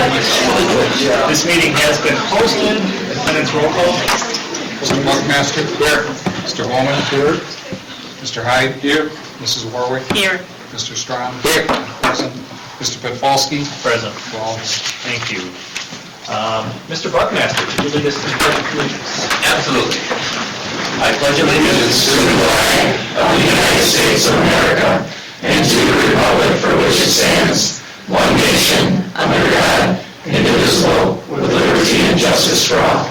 This meeting has been posted. Attendance roll call. Mr. Buckmaster? Here. Mr. Bowman? Here. Mr. Hyde? Here. Mrs. Warwick? Here. Mr. Strahm? Here. Present. Mr. Petfalski? Present. Well, Thank you. Mr. Buckmaster, could you lead us to the Pledge of Allegiance? Absolutely. I pledge allegiance to the flag of the United States of America and to the republic for which it stands, one nation, under God, indivisible, with liberty and justice for all.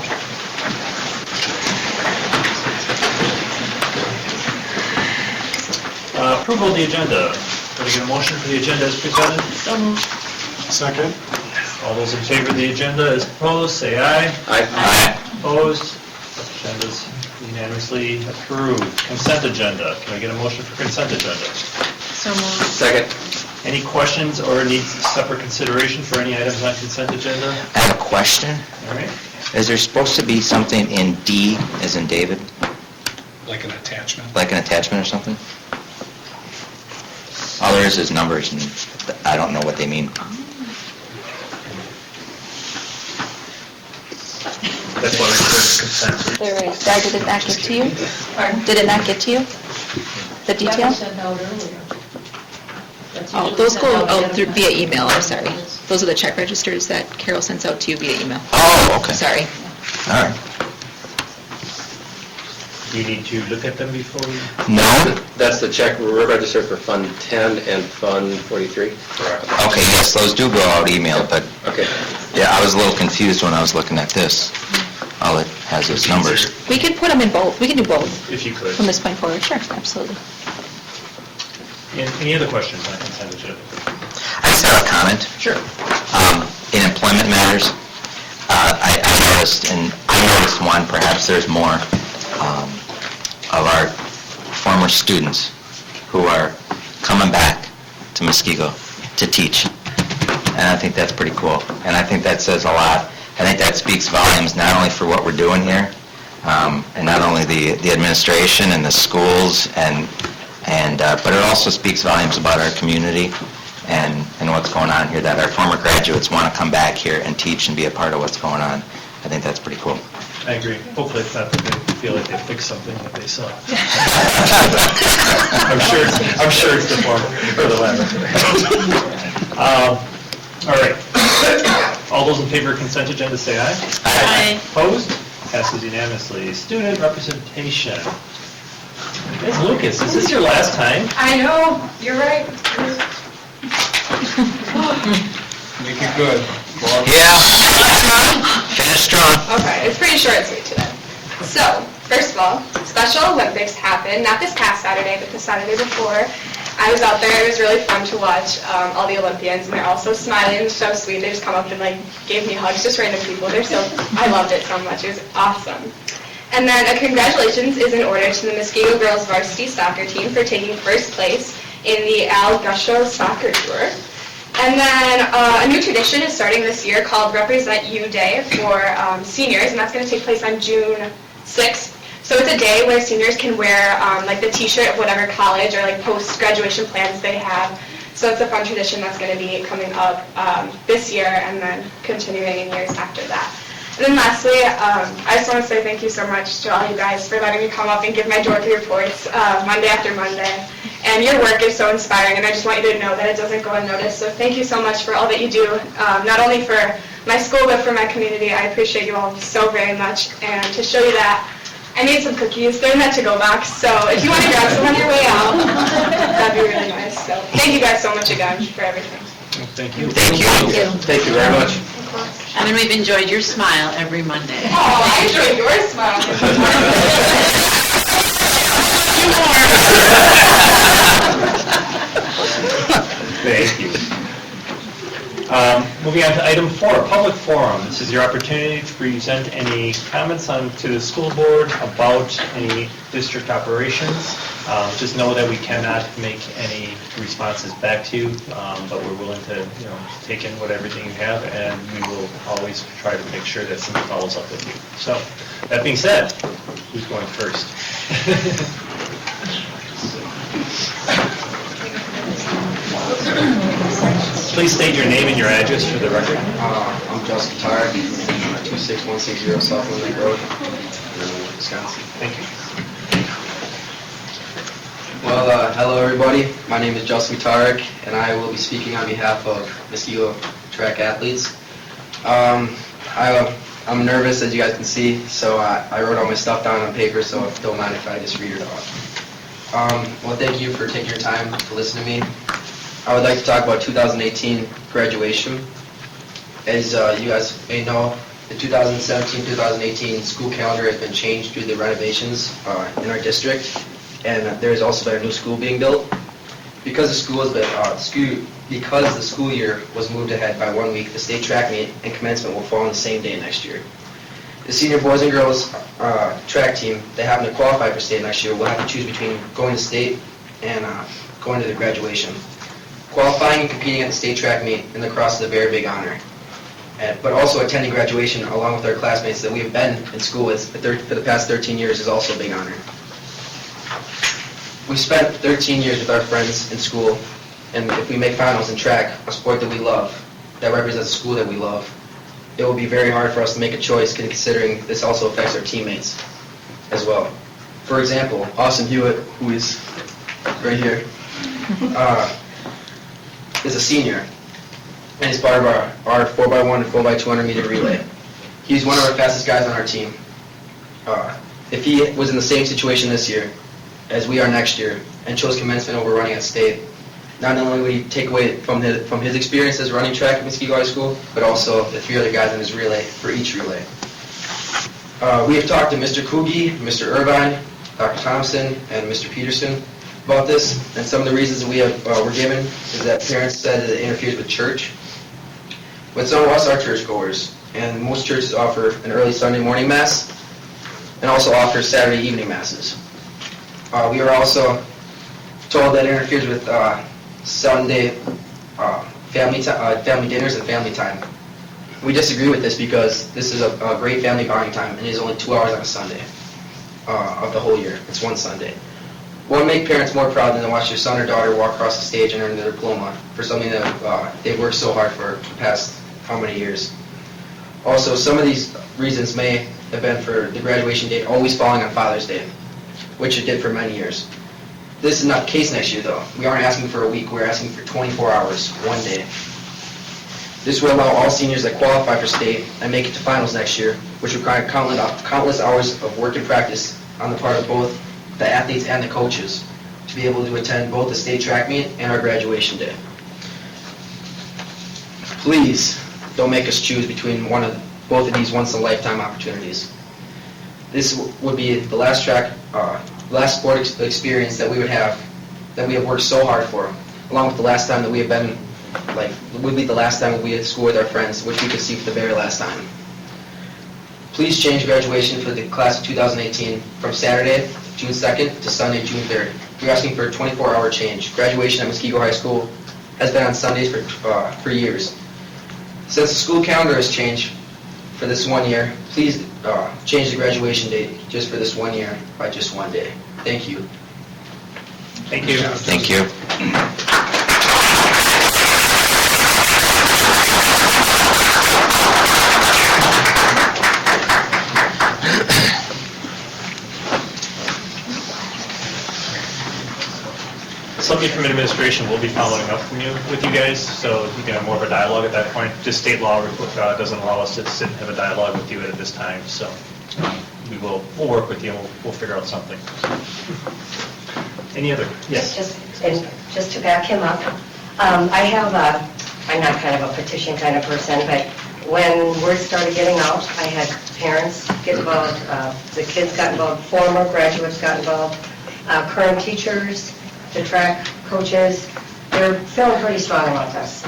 Approval of the agenda. Can I get a motion for the agenda as presented? second. All those in favor of the agenda as proposed, say aye. Aye. Opposed? Agenda's unanimously approved. Consent agenda. Can I get a motion for consent agenda? So moved. Second. Any questions or needs separate consideration for any items on consent agenda? I have a question. All right. Is there supposed to be something in D, as in David, Like an attachment. like an attachment or something? All there is numbers, and I don't know what they mean. That's why we put consent. There is. Did it not get to you? Pardon? Did it not get to you? The detail? Oh, those go out through via email, I'm sorry. Those are the check registers that Carol sends out to you via email. Oh, okay. Sorry. All right. Do you need to look at them before we? No? That's the check register for Fund 10 and Fund 43? Correct. Okay, yes, those do go out email, but, Okay. yeah, I was a little confused when I was looking at this. All it has is numbers. We can put them in both. We can do both If you could. from this point forward. Sure, absolutely. Any other questions on consent agenda? I just have a comment. Sure. In employment matters, I noticed, and I noticed one, perhaps there's more, of our former students who are coming back to Muskego to teach. And I think that's pretty cool. And I think that says a lot. I think that speaks volumes not only for what we're doing here, and not only the administration and the schools, but it also speaks volumes about our community and what's going on here, that our former graduates want to come back here and teach and be a part of what's going on. I think that's pretty cool. I agree. Hopefully it's not that they feel like they fixed something that they saw. I'm sure it's the former, or the latter. All right. All those in favor of consent agenda say aye. Aye. Opposed? Passes unanimously. Student representation. Ms. Lucas, is this your last time? I know, you're right. Make it good. Yeah. Finish strong. Okay, it's pretty short and sweet today. So, first of all, Special Olympics happened, not this past Saturday, but the Saturday before. I was out there, it was really fun to watch all the Olympians, and they're all so smiling and so sweet. They just come up and gave me hugs, just random people. I loved it so much, it was awesome. And then a congratulations is in order to the Muskego Girls Varsity Soccer Team for taking first place in the Al Gusho Soccer Tour. And then a new tradition is starting this year called Represent You Day for seniors, and that's going to take place on June 6th. So it's a day where seniors can wear the t-shirt of whatever college or post-graduation plans they have. So it's a fun tradition that's going to be coming up this year and then continuing in years after that. And then lastly, I just want to say thank you so much to all you guys for letting me come up and give my dorky reports Monday after Monday. And your work is so inspiring, and I just want you to know that it doesn't go unnoticed. So thank you so much for all that you do, not only for my school, but for my community. I appreciate you all so very much. And to show you that, I made some cookies. They're in that to-go box, so if you want to grab some on your way out, that'd be really nice. So thank you guys so much again for everything. Thank you. Thank you. Thank you very much. And we've enjoyed your smile every Monday. Oh, I enjoyed your smile. Thank you. Moving on to item 4, public forum. This is your opportunity to present any comments to the school board about any district operations. Just know that we cannot make any responses back to you, but we're willing to take in everything you have, and we will always try to make sure that somebody follows up with you. So, that being said, who's going first? Please state your name and your address for the record. I'm Justin Tarek, 26160 South Lake Road, Wisconsin. Thank you. Well, hello everybody. My name is Justin Tarek, and I will be speaking on behalf of Muskego track athletes. I'm nervous, as you guys can see, so I wrote all my stuff down on paper, so don't mind if I just read it off. Well, thank you for taking your time to listen to me. I would like to talk about 2018 graduation. As you guys may know, the 2017-2018 school calendar has been changed due to the renovations in our district, and there has also been a new school being built. Because the school year was moved ahead by 1 week, the state track meet and commencement will fall on the same day next year. The senior boys and girls track team that happen to qualify for state next year will have to choose between going to state and going to the graduation. Qualifying and competing at the state track meet and the cross is a very big honor. But also attending graduation along with our classmates that we have been in school with for the past 13 years is also a big honor. We spent 13 years with our friends in school, and if we make finals in track, a sport that we love, that represents a school that we love, it will be very hard for us to make a choice considering this also affects our teammates as well. For example, Austin Hewitt, who is right here, is a senior, and is part of our 4x1 and 4x200 meter relay. He's one of our fastest guys on our team. If he was in the same situation this year as we are next year and chose commencement over running at state, not only would he take away from his experiences running track at Muskego High School, but also the 3 other guys in his relay for each relay. We have talked to Mr. Kugi, Mr. Irvine, Dr. Thompson, and Mr. Peterson about this, and some of the reasons we were given is that parents said that it interferes with church. But some of us are churchgoers, and most churches offer an early Sunday morning mass and also offer Saturday evening masses. We are also told that it interferes with Sunday family dinners and family time. We disagree with this because this is a great family bonding time, and it is only 2 hours on a Sunday of the whole year. It's one Sunday. What would make parents more proud than to watch their son or daughter walk across the stage and earn their diploma for something that they've worked so hard for the past how many years? Also, some of these reasons may have been for the graduation date always falling on Father's Day, which it did for many years. This is not the case next year, though. We aren't asking for a week. We're asking for 24 hours, one day. This will allow all seniors that qualify for state and make it to finals next year, which require countless hours of work and practice on the part of both the athletes and the coaches, to be able to attend both the state track meet and our graduation day. Please don't make us choose between both of these once-in-a-lifetime opportunities. This would be the last sport experience that we would have, that we have worked so hard for, along with the last time that we have been, would be the last time that we at school with our friends, which we could see for the very last time. Please change graduation for the class of 2018 from Saturday, June 2nd to Sunday, June 3rd. We're asking for a 24-hour change. Graduation at Muskego High School has been on Sundays for years. Since the school calendar has changed for this 1 year, please change the graduation date just for this 1 year by just one day. Thank you. Thank you. Thank you. Somebody from administration will be following up with you guys, so you can have more of a dialogue at that point. Just state law doesn't allow us to sit and have a dialogue with you at this time, so we'll work with you and we'll figure out something. Any other? Yes. Just to back him up, I'm not kind of a petition kind of person, but when word started getting out, I had parents get involved, the kids got involved, former graduates got involved, current teachers, the track coaches, they're feeling pretty strong about this.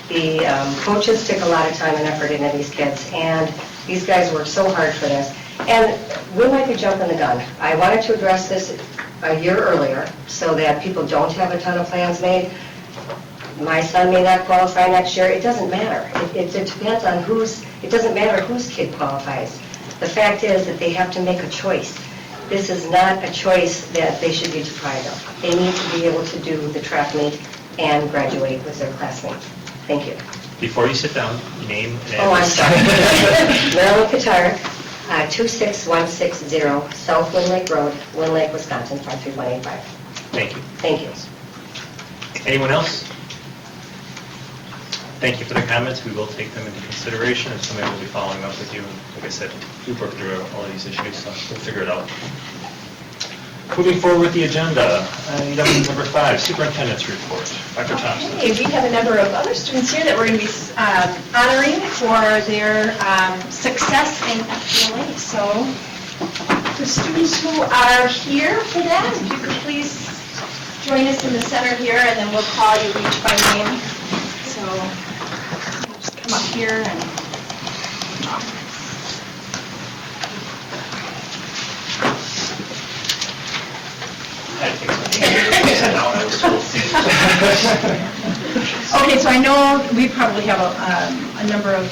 The coaches took a lot of time and effort into these kids, and these guys worked so hard for this. And we might be jumping the gun. I wanted to address this a year earlier so that people don't have a ton of plans made. My son may not qualify next year. It doesn't matter. It depends on it doesn't matter whose kid qualifies. The fact is that they have to make a choice. This is not a choice that they should be deprived of. They need to be able to do the track meet and graduate with their classmates. Thank you. Before you sit down, name and Oh, I'm address. sorry. Marilyn Katarik, 26160 South Wind Lake Road, Wind Lake, Wisconsin, 53185. Thank you. Thank you. Anyone else? Thank you for the comments. We will take them into consideration, and somebody will be following up with you. Like I said, we've worked through all of these issues, so we'll figure it out. Moving forward with the agenda, item number 5, Superintendent's Report. Dr. Thompson. Okay, we have a number of other students here that we're going to be honoring for their success in FBLA. So the students who are here for that, if you could please join us in the center here, and then we'll call you each by name. So just come up here and... Okay, so I know we probably have a number of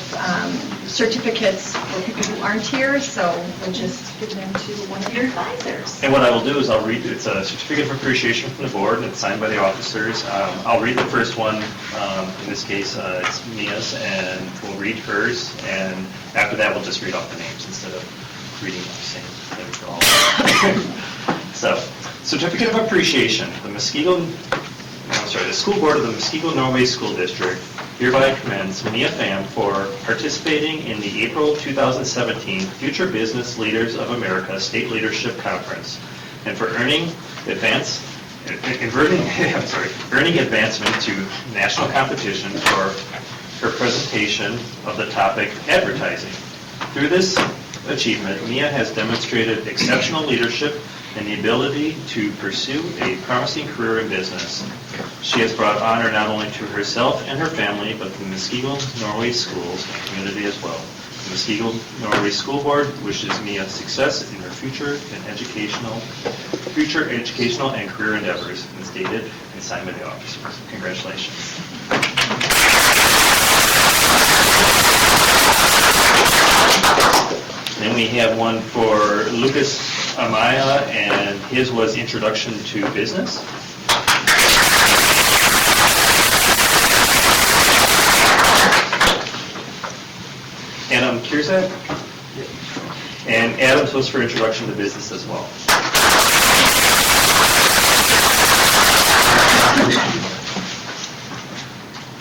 certificates for people who aren't here, so we'll just give them to one of your advisors. And what I will do is I'll read, it's a certificate of appreciation from the board, and it's signed by the officers. I'll read the first one, in this case, it's Mia's, and we'll read hers, and after that, we'll just read off the names instead of reading the same thing for all. So, certificate of appreciation, the school board of the Muskego Norway School District hereby commends Mia Pham for participating in the April 2017 Future Business Leaders of America State Leadership Conference and for earning advancement to national competition for her presentation of the topic advertising. Through this achievement, Mia has demonstrated exceptional leadership and the ability to pursue a promising career in business. She has brought honor not only to herself and her family, but to the Muskego Norway schools and community as well. The Muskego Norway School Board wishes Mia success in her future educational and career endeavors, and is dated and signed by the officers. Congratulations. Then we have one for Lucas Amaya, and his was Introduction to Business. Adam Kirzak, and Adam's was for Introduction to Business as well.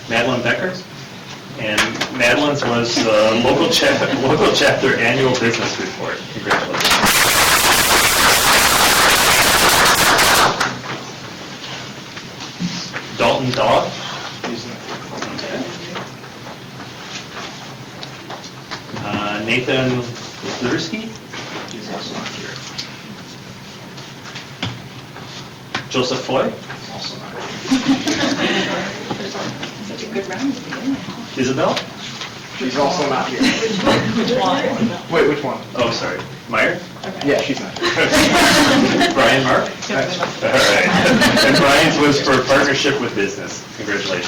Madeline Becker. And Madeline's was the local chapter annual business report. Congratulations. Dalton Dog. Nathan Lursky. He's also not here. Joseph Foy. Also not here. Such a good round at the beginning. Isabel. She's also not here. Which one? Wait, which one? Oh, sorry. Meyer? Yeah, she's not here. Brian Mark? All right. And Brian's was for partnership with business. Congratulations.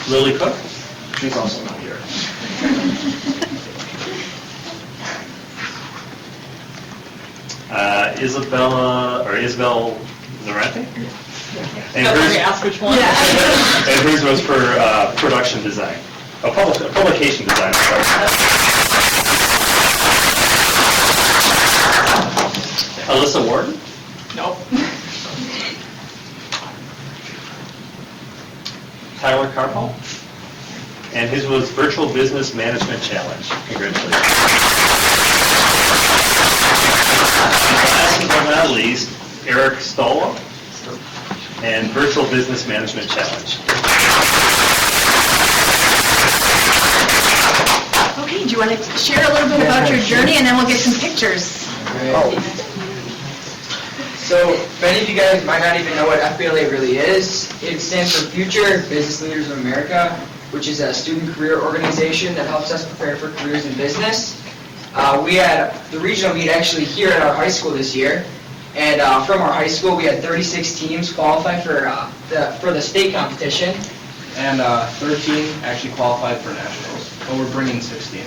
Lily Cook? She's also not here. Isabel Narante? And Ask which one? and hers was for production design. Publication design, sorry. Alyssa Warden? Nope. Tyler Carpal? And his was Virtual Business Management Challenge. Congratulations. Last but not least, Eric Stolwa and Virtual Business Management Challenge. Okay, do you want to share a little bit about your journey, and then we'll get some pictures? So, many of you guys might not even know what FBLA really is. It stands for Future Business Leaders of America, which is a student career organization that helps us prepare for careers in business. We had the regional meet actually here at our high school this year, and from our high school we had 36 teams qualify for the state competition. And 13 actually qualified for nationals, but we're bringing 16.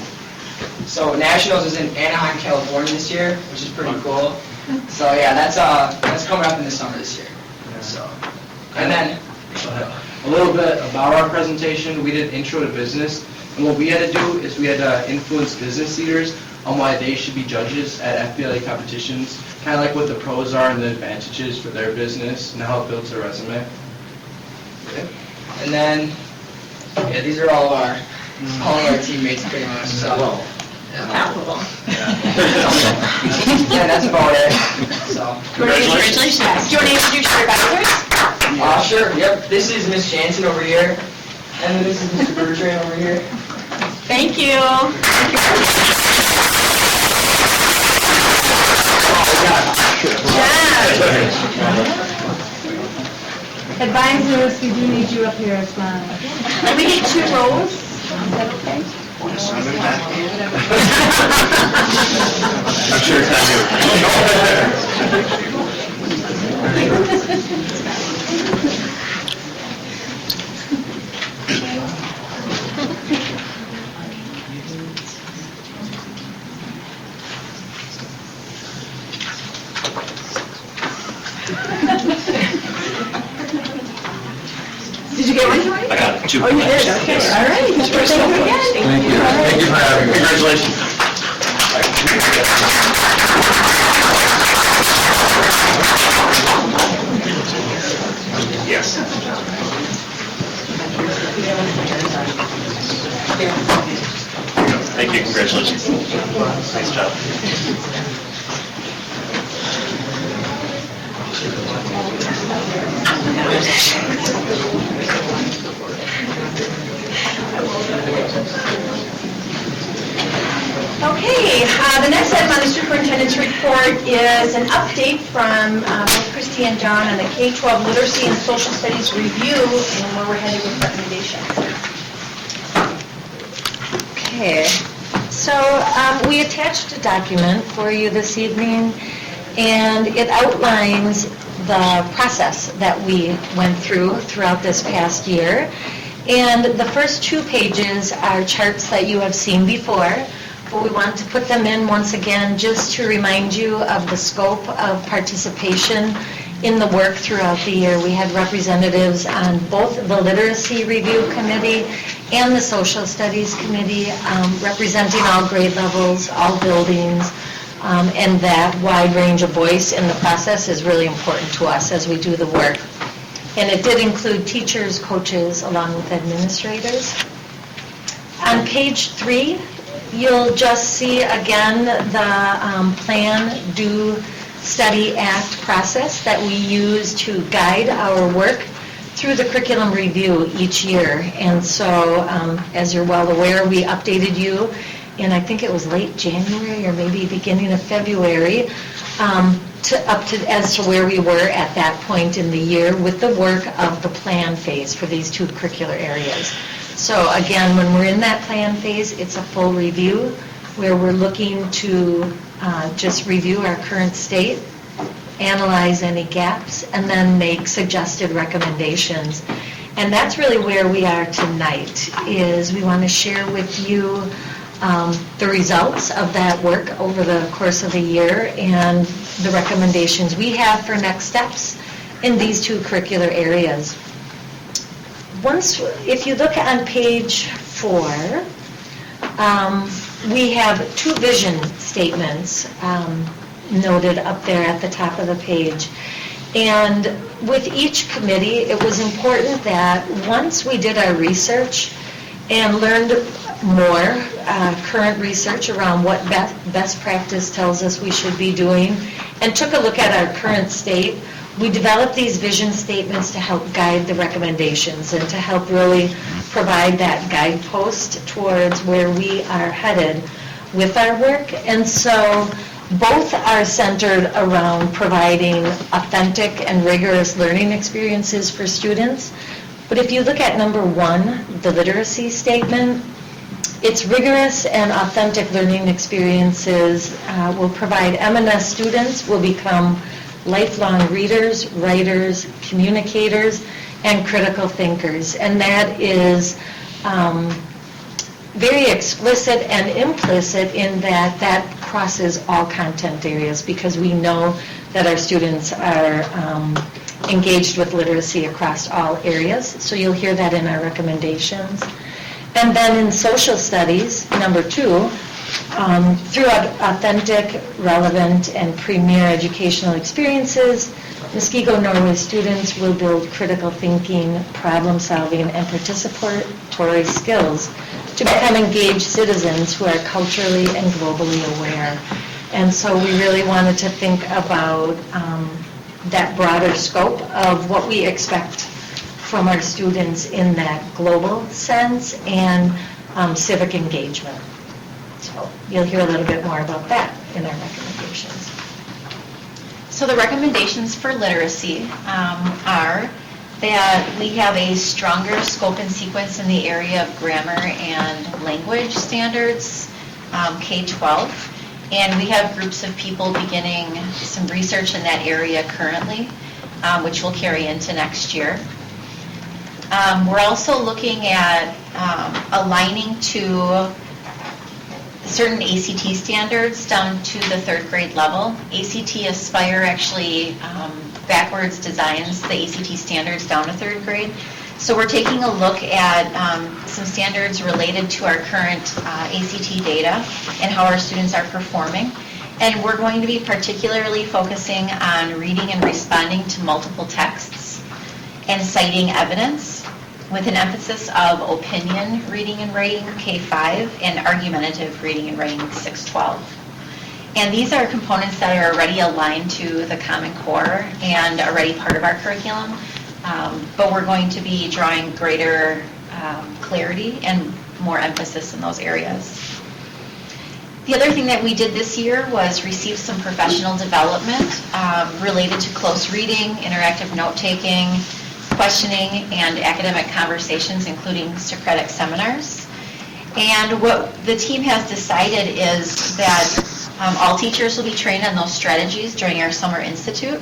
So nationals is in Anaheim, California this year, which is pretty cool. So yeah, that's coming up in the summer this year. So, and then A little bit about our presentation, we did intro to business, and what we had to do is we had to influence business leaders on why they should be judges at FBLA competitions, kind of like what the pros are and the advantages for their business and how it builds their resume. And then, yeah, these are all of our teammates pretty much, so. Palpable. Yeah, that's about it, so. Congratulations. Do you want to introduce your advisors? Sure, yep, this is Miss Jansen over here, and then this is Mr. Bertrand over here. Thank you. Advisors, we do need you up here as well. Let me get 2 rows. Is that okay? I'm sure it's Did you get one, Joy? I got 2 Oh, you did, okay, all right. Thank you again. Thank you. Thank you for having me. Congratulations. Yes. Thank you, congratulations. Nice job. Okay, the next item on the superintendent's report is an update from both Christy and John on the K-12 Literacy and Social Studies Review and where we're headed with recommendations. Okay, so we attached a document for you this evening, and it outlines the process that we went throughout this past year. And the first 2 pages are charts that you have seen before, but we want to put them in once again just to remind you of the scope of participation in the work throughout the year. We had representatives on both the Literacy Review Committee and the Social Studies Committee, representing all grade levels, all buildings, and that wide range of voice in the process is really important to us as we do the work. And it did include teachers, coaches, along with administrators. On page 3, you'll just see again the Plan, Do, Study, Act process that we use to guide our work through the curriculum review each year. And so, as you're well aware, we updated you in, I think it was late January or maybe beginning of February, as to where we were at that point in the year with the work of the plan phase for these 2 curricular areas. So again, when we're in that plan phase, it's a full review where we're looking to just review our current state, analyze any gaps, and then make suggested recommendations. And that's really where we are tonight, is we want to share with you the results of that work over the course of the year and the recommendations we have for next steps in these 2 curricular areas. If you look on page 4, we have 2 vision statements noted up there at the top of the page. And with each committee, it was important that once we did our research and learned more current research around what best practice tells us we should be doing, and took a look at our current state, we developed these vision statements to help guide the recommendations and to help really provide that guidepost towards where we are headed with our work. And so both are centered around providing authentic and rigorous learning experiences for students. But if you look at number 1, the literacy statement, its rigorous and authentic learning experiences will provide M&S students will become lifelong readers, writers, communicators, and critical thinkers. And that is very explicit and implicit in that that crosses all content areas, because we know that our students are engaged with literacy across all areas. So you'll hear that in our recommendations. And then in social studies, number 2, through authentic, relevant, and premier educational experiences, Muskego Norway students will build critical thinking, problem solving, and participatory skills to become engaged citizens who are culturally and globally aware. And so we really wanted to think about that broader scope of what we expect from our students in that global sense and civic engagement. So you'll hear a little bit more about that in our recommendations. So the recommendations for literacy are that we have a stronger scope and sequence in the area of grammar and language standards, K-12, and we have groups of people beginning some research in that area currently, which will carry into next year. We're also looking at aligning to certain ACT standards down to the 3rd grade level. ACT Aspire actually backwards designs the ACT standards down to 3rd grade. So we're taking a look at some standards related to our current ACT data and how our students are performing. And we're going to be particularly focusing on reading and responding to multiple texts and citing evidence, with an emphasis of opinion reading and writing, K-5, and argumentative reading and writing, 6-12. And these are components that are already aligned to the Common Core and already part of our curriculum, but we're going to be drawing greater clarity and more emphasis in those areas. The other thing that we did this year was receive some professional development related to close reading, interactive note-taking, questioning, and academic conversations, including Socratic seminars. And what the team has decided is that all teachers will be trained on those strategies during our Summer Institute.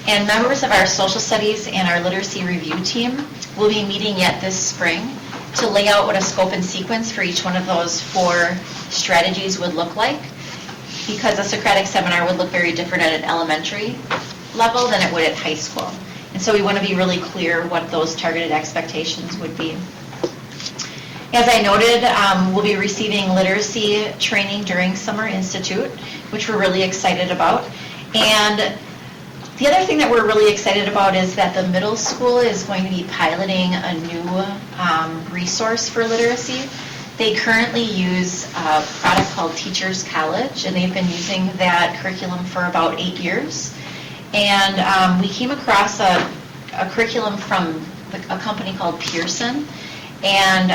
And members of our social studies and our literacy review team will be meeting yet this spring to lay out what a scope and sequence for each one of those 4 strategies would look like, because a Socratic seminar would look very different at an elementary level than it would at high school. And so we want to be really clear what those targeted expectations would be. As I noted, we'll be receiving literacy training during Summer Institute, which we're really excited about. And the other thing that we're really excited about is that the middle school is going to be piloting a new resource for literacy. They currently use a product called Teachers College, and they've been using that curriculum for about 8 years. And we came across a curriculum from a company called Pearson, and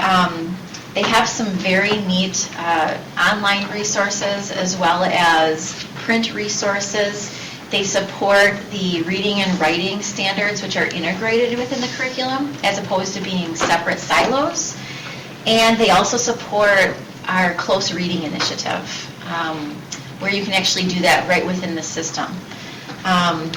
they have some very neat online resources as well as print resources. They support the reading and writing standards, which are integrated within the curriculum as opposed to being separate silos. And they also support our close reading initiative, where you can actually do that right within the system.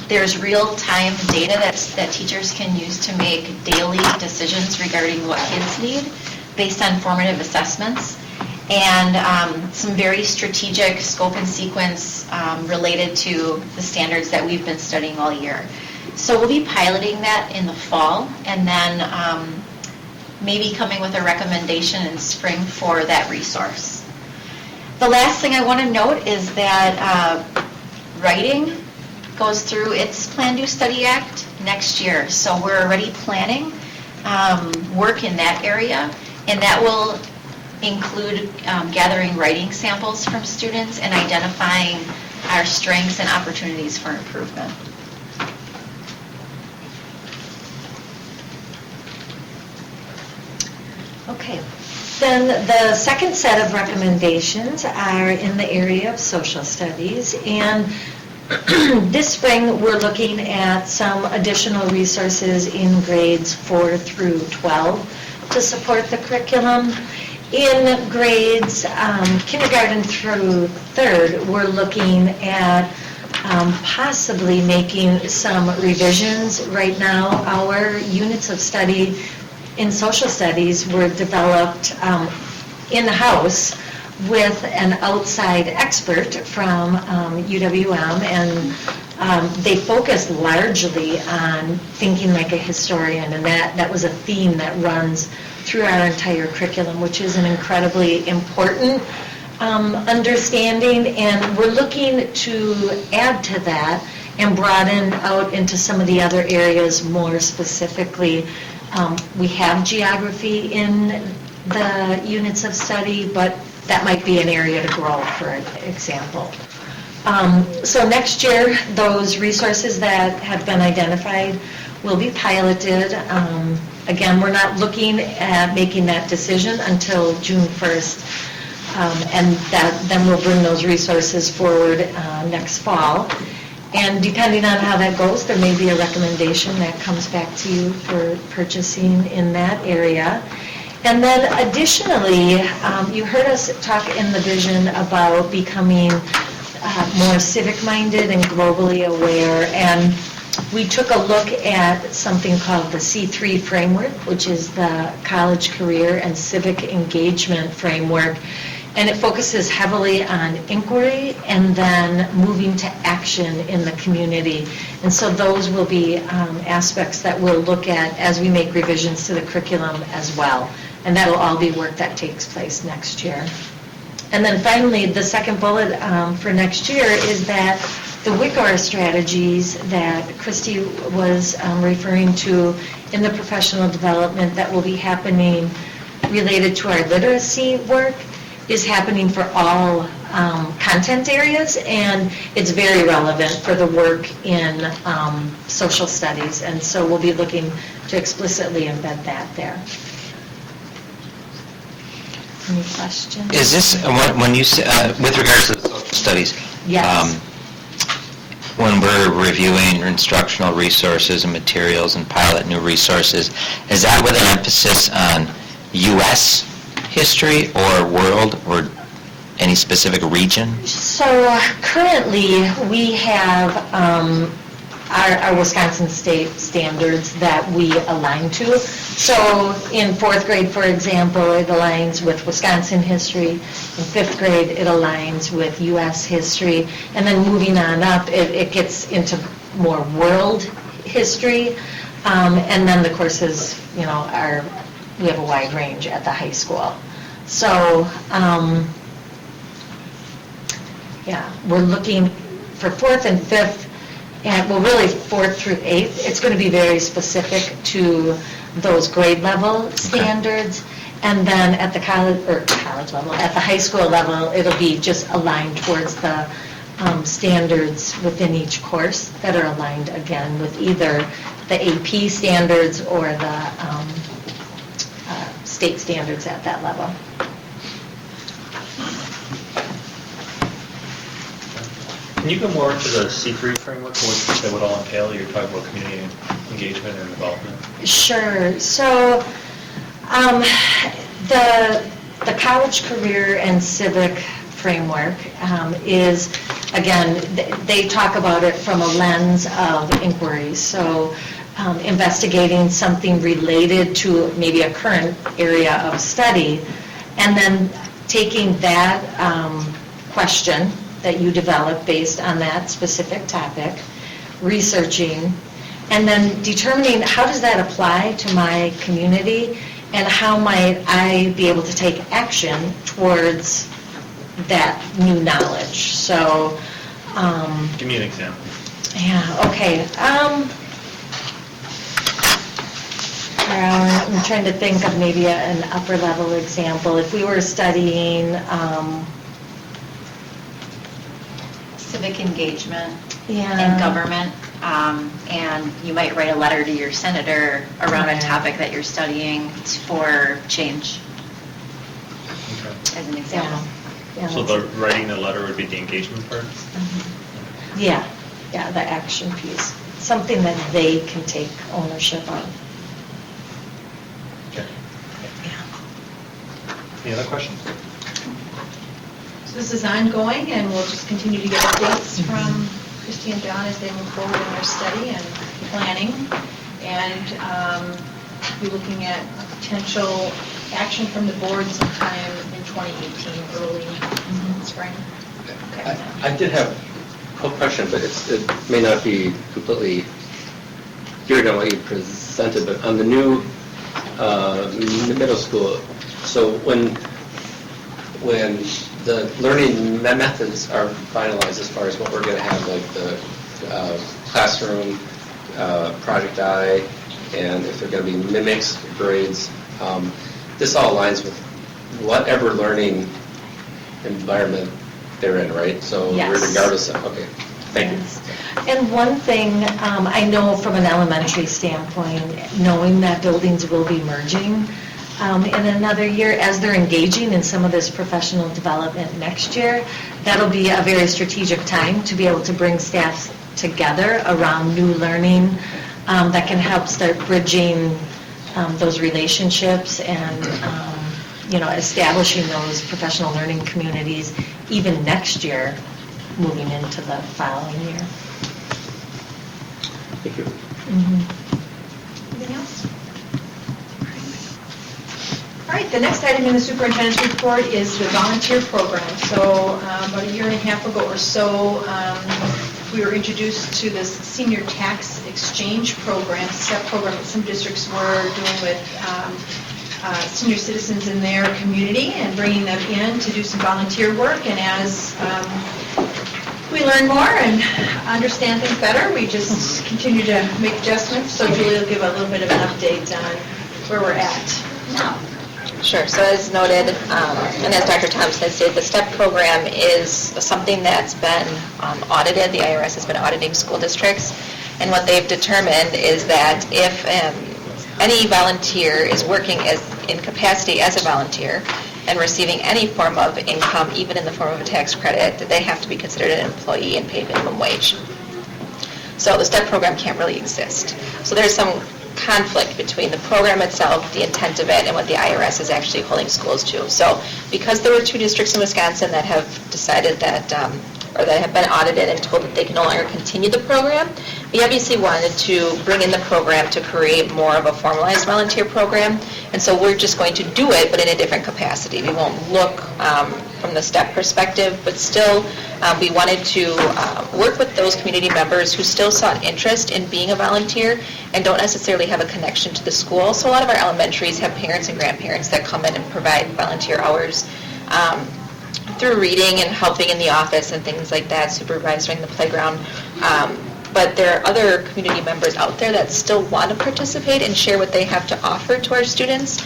There's real-time data that teachers can use to make daily decisions regarding what kids need based on formative assessments, and some very strategic scope and sequence related to the standards that we've been studying all year. So we'll be piloting that in the fall, and then maybe coming with a recommendation in spring for that resource. The last thing I want to note is that writing goes through its Plan, Do, Study Act next year. So we're already planning work in that area, and that will include gathering writing samples from students and identifying our strengths and opportunities for improvement. Okay. Then the second set of recommendations are in the area of social studies, and this spring we're looking at some additional resources in grades 4 through 12 to support the curriculum. In grades kindergarten through 3rd, we're looking at possibly making some revisions. Right now, our units of study in social studies were developed in-house with an outside expert from UWM, and they focused largely on thinking like a historian, and that was a theme that runs through our entire curriculum, which is an incredibly important understanding, and we're looking to add to that and broaden out into some of the other areas more specifically. We have geography in the units of study, but that might be an area to grow, for example. So next year, those resources that have been identified will be piloted. Again, we're not looking at making that decision until June 1st. And then we'll bring those resources forward next fall. And depending on how that goes, there may be a recommendation that comes back to you for purchasing in that area. And then additionally, you heard us talk in the vision about becoming more civic-minded and globally aware. And we took a look at something called the C3 framework, which is the College Career and Civic Engagement Framework. And it focuses heavily on inquiry and then moving to action in the community. And so those will be aspects that we'll look at as we make revisions to the curriculum as well. And that'll all be work that takes place next year. And then finally, the second bullet for next year is that the WICOR strategies that Christy was referring to in the professional development that will be happening related to our literacy work is happening for all content areas, and it's very relevant for the work in social studies. And so we'll be looking to explicitly embed that there. Any questions? Is this, when you say, with regards to the social studies? Yes. When we're reviewing instructional resources and materials and pilot new resources, is that with an emphasis on U.S. history or world or any specific region? So currently, we have our Wisconsin state standards that we align to. So in fourth grade, for example, it aligns with Wisconsin history. In fifth grade, it aligns with U.S. history. And then moving on up, it gets into more world history. And then the courses, we have a wide range at the high school. So, we're looking for fourth and fifth, and really fourth through eighth. It's going to be very specific to those grade level standards. And then at the college level, at the high school level, it'll be just aligned towards the standards within each course that are aligned again with either the AP standards or the state standards at that level. Can you go more into the C3 framework, what that would all entail? You're talking about community engagement and involvement. Sure. So the College Career and Civic Framework is, again, they talk about it from a lens of inquiry. So investigating something related to maybe a current area of study, and then taking that question that you develop based on that specific topic, researching, and then determining how does that apply to my community and how might I be able to take action towards that new knowledge. So, give me an example. Yeah, okay. I'm trying to think of maybe an upper level example. If we were studying Civic engagement Yeah. in government, and you might write a letter to your senator around a topic that you're studying for change, Okay. as an example. Yeah, So the writing the letter would be the engagement part? yeah, the action piece. Something that they can take ownership of. Okay. Any other questions? So this is ongoing, and we'll just continue to get updates from Christy and John as they move forward in their study and planning, and be looking at potential action from the board sometime in 2018, early spring. Okay. I did have a quick question, but it may not be completely geared on what you presented, but on the new middle school, so when the learning methods are finalized as far as what we're going to have, like the classroom, Project I, and if they're going to be mimics, grades, this all aligns with whatever learning environment they're in, right? So Yes. regardless of, okay, thank you. And one thing, I know from an elementary standpoint, knowing that buildings will be merging in another year, as they're engaging in some of this professional development next year, that'll be a very strategic time to be able to bring staff together around new learning that can help start bridging those relationships and, establishing those professional learning communities even next year, moving into the following year. Thank you. Anything else? All right, the next item in the superintendent's report is the volunteer program. So about a year and a half ago or so, we were introduced to this senior tax exchange program, STEP program that some districts were doing with senior citizens in their community and bringing them in to do some volunteer work. And as we learn more and understand things better, we just continue to make adjustments. So Julie will give a little bit of an update on where we're at now. Sure. So as noted, and as Dr. Thompson said, the STEP program is something that's been audited. The IRS has been auditing school districts, and what they've determined is that if any volunteer is working in capacity as a volunteer and receiving any form of income, even in the form of a tax credit, that they have to be considered an employee and paid minimum wage. So the STEP program can't really exist. So there's some conflict between the program itself, the intent of it, and what the IRS is actually holding schools to. So because there were 2 districts in Wisconsin that have decided that, or that have been audited and told that they can no longer continue the program, we obviously wanted to bring in the program to create more of a formalized volunteer program. And so we're just going to do it, but in a different capacity. We won't look from the STEP perspective, but still we wanted to work with those community members who still sought interest in being a volunteer and don't necessarily have a connection to the school. So a lot of our elementaries have parents and grandparents that come in and provide volunteer hours through reading and helping in the office and things like that, supervising the playground. But there are other community members out there that still want to participate and share what they have to offer to our students.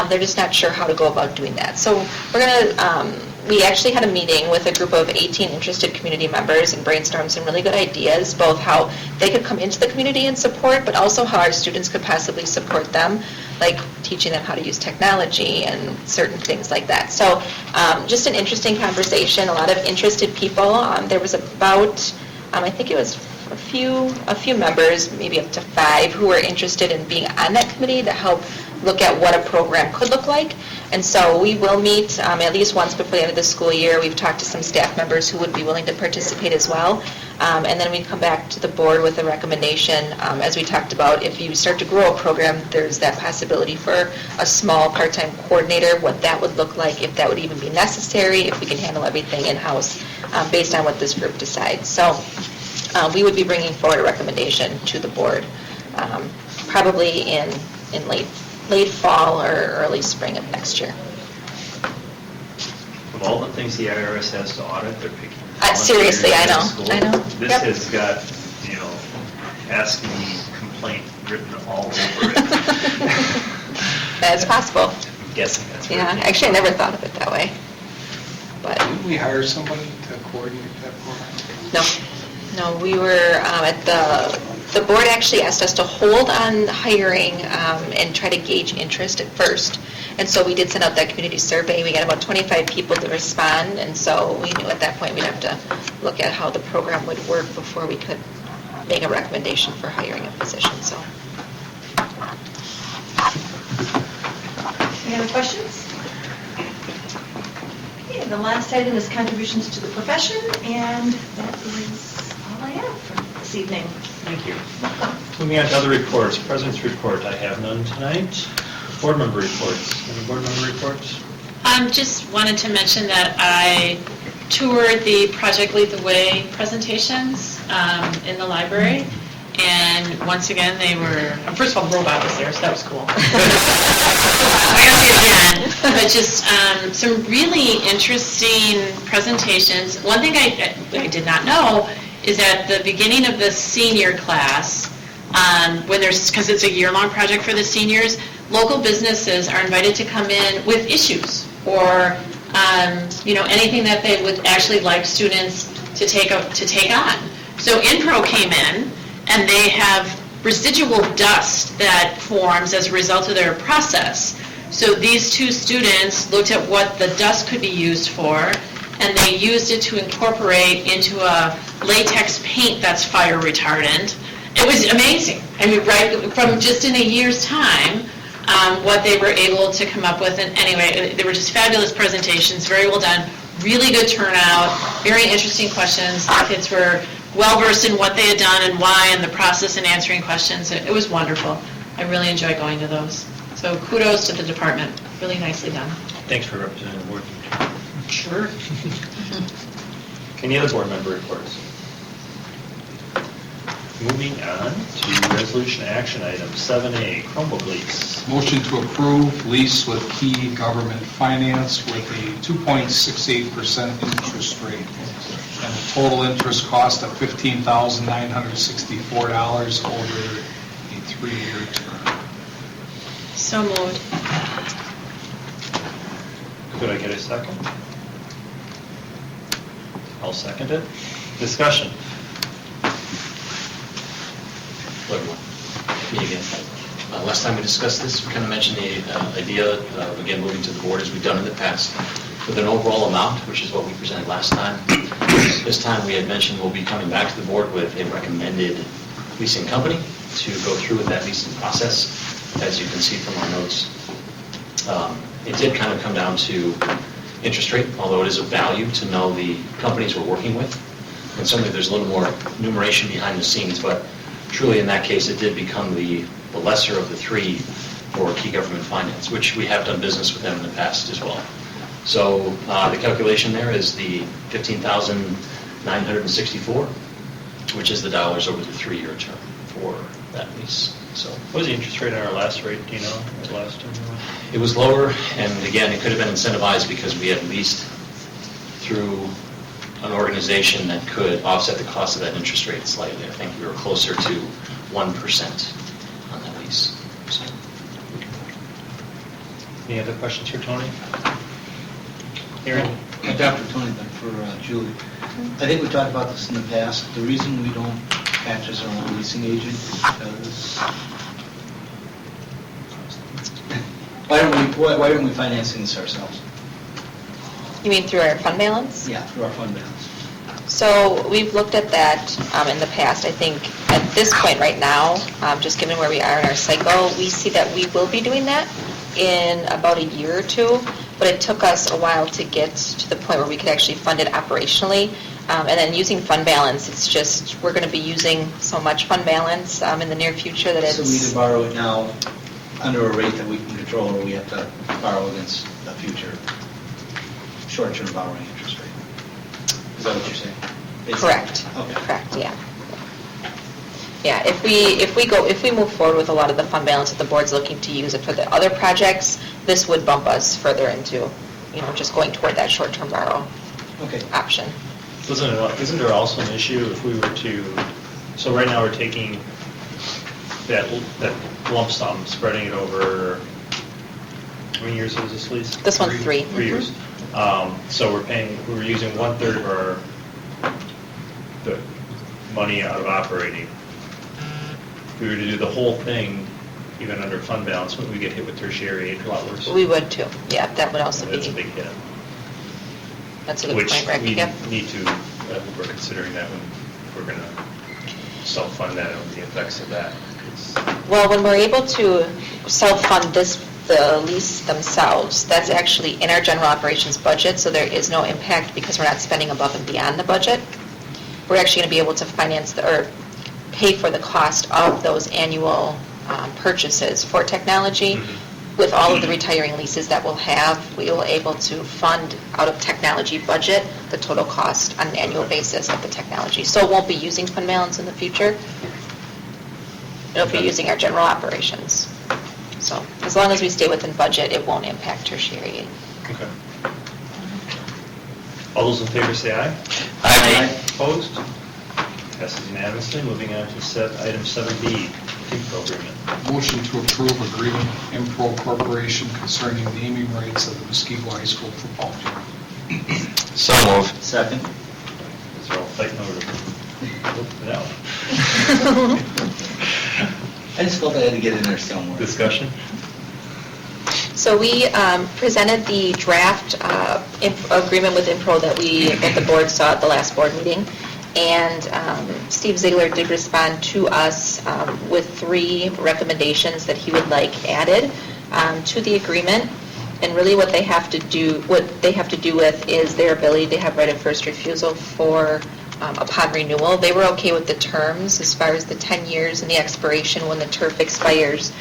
They're just not sure how to go about doing that. So we're going to, we actually had a meeting with a group of 18 interested community members and brainstormed some really good ideas, both how they could come into the community and support, but also how our students could possibly support them, like teaching them how to use technology and certain things like that. So just an interesting conversation, a lot of interested people. There was about, I think it was a few members, maybe up to 5, who were interested in being on that committee to help look at what a program could look like. And so we will meet at least once before the end of the school year. We've talked to some staff members who would be willing to participate as well. And then we come back to the board with a recommendation. As we talked about, if you start to grow a program, there's that possibility for a small part-time coordinator, what that would look like, if that would even be necessary, if we can handle everything in-house based on what this group decides. So we would be bringing forward a recommendation to the board probably in late fall or early spring of next year. Of all the things the IRS has to audit, they're picking. Seriously, I know. This Yep. has got, ask me complaint written all over it. That's possible. I'm guessing that's what Yeah, it came actually, I from. never thought of it that way. But Didn't we hire somebody to coordinate that program? no, we were at the board actually asked us to hold on hiring and try to gauge interest at first. And so we did send out that community survey. We got about 25 people to respond, and so we knew at that point we'd have to look at how the program would work before we could make a recommendation for hiring a position. So. Any other questions? Okay, the last item is contributions to the profession, and that is all I have for this evening. Thank you. Moving on to other reports. President's report, I have none tonight. Board member reports. Any board member reports? Just wanted to mention that I toured the Project Lead the Way presentations in the library, and once again, they were, first of all, the robot was there, so that was cool. I got to see it again, but just some really interesting presentations. One thing I did not know is at the beginning of the senior class, when there's, because it's a year-long project for the seniors, local businesses are invited to come in with issues or anything that they would actually like students to take on. So Inpro came in, and they have residual dust that forms as a result of their process. So these two students looked at what the dust could be used for, and they used it to incorporate into a latex paint that's fire retardant. It was amazing. I mean, right from just in a year's time, what they were able to come up with. And anyway, they were just fabulous presentations, very well done, really good turnout, very interesting questions. The kids were well-versed in what they had done and why and the process in answering questions. It was wonderful. I really enjoyed going to those. So kudos to the department. Really nicely done. Thanks for representing the board. Sure. Any other board member reports? Moving on to resolution action item 7A, Chromebook lease. Motion to approve lease with Key Government Finance with a 2.68% interest rate and a total interest cost of $15,964 over a 3-year term. So moved. Could I get a second? I'll second it. Discussion. Hello, everyone. Me again. Last time we discussed this, we kind of mentioned the idea of, again, moving to the board as we've done in the past with an overall amount, which is what we presented last time. This time we had mentioned we'll be coming back to the board with a recommended leasing company to go through with that leasing process. As you can see from our notes, it did kind of come down to interest rate, although it is of value to know the companies we're working with. And certainly there's a little more numeration behind the scenes, but truly in that case it did become the lesser of the three for Key Government Finance, which we have done business with them in the past as well. So the calculation there is the $15,964, which is the dollars over the 3-year term for that lease. So What was the interest rate on our last rate, do you know, our last term? it was lower, and again, it could have been incentivized because we had leased through an organization that could offset the cost of that interest rate slightly. I think we were closer to 1% on that lease. So. Any other questions for Tony? Aaron? Dr. Tony, but for Julie. I think we talked about this in the past. The reason we don't act as our own leasing agent is because why don't we financing this ourselves? You mean through our fund balance? Yeah, through our fund balance. So we've looked at that in the past. I think at this point right now, just given where we are in our cycle, we see that we will be doing that in about a year or two, but it took us a while to get to the point where we could actually fund it operationally. And then using fund balance, it's just, we're going to be using so much fund balance in the near future that it's... So we either borrow it now under a rate that we can control, or we have to borrow against a future short-term borrowing interest rate. Is that what you're saying? Correct. Okay. Correct, yeah. Yeah, if we move forward with a lot of the fund balance that the board's looking to use it for the other projects, this would bump us further into, just going toward that short-term borrow option. Isn't there also an issue if we were to, so right now we're taking that lump sum, spreading it over, how many years was this lease? This one's 3. 3 years. So we're using 1/3 of the money out of operating. If we were to do the whole thing, even under fund balance, would we get hit with tertiary aid a lot worse? We would too, yeah, that would also be... That's a big hit. That's a good point, Rick. Which Yep. we need to, we're considering that when we're going to self-fund that and the effects of that. Well, when we're able to self-fund the lease themselves, that's actually in our general operations budget, so there is no impact because we're not spending above and beyond the budget. We're actually going to be able to finance or pay for the cost of those annual purchases for technology. with all of the retiring leases that we'll have, we will able to fund out of technology budget the total cost on an annual basis of the technology. So it won't be using fund balance in the future. It'll be using our general operations. So as long as we stay within budget, it won't impact tertiary. Okay. All those in favor say aye. Aye. Opposed? Passes unanimously. Moving on to item 7B, Impro agreement. Motion to approve agreement with Impro Corporation concerning naming rights of the Muskego High School football field. So move. Second. These are all fighting over it out. I just felt I had to get in there somewhere. Discussion? So we presented the draft agreement with Impro that the board saw at the last board meeting. And Steve Ziegler did respond to us with 3 recommendations that he would like added to the agreement. And really what they have to do with is their ability to have right of first refusal for upon renewal. They were okay with the terms as far as the 10 years and the expiration when the turf expires,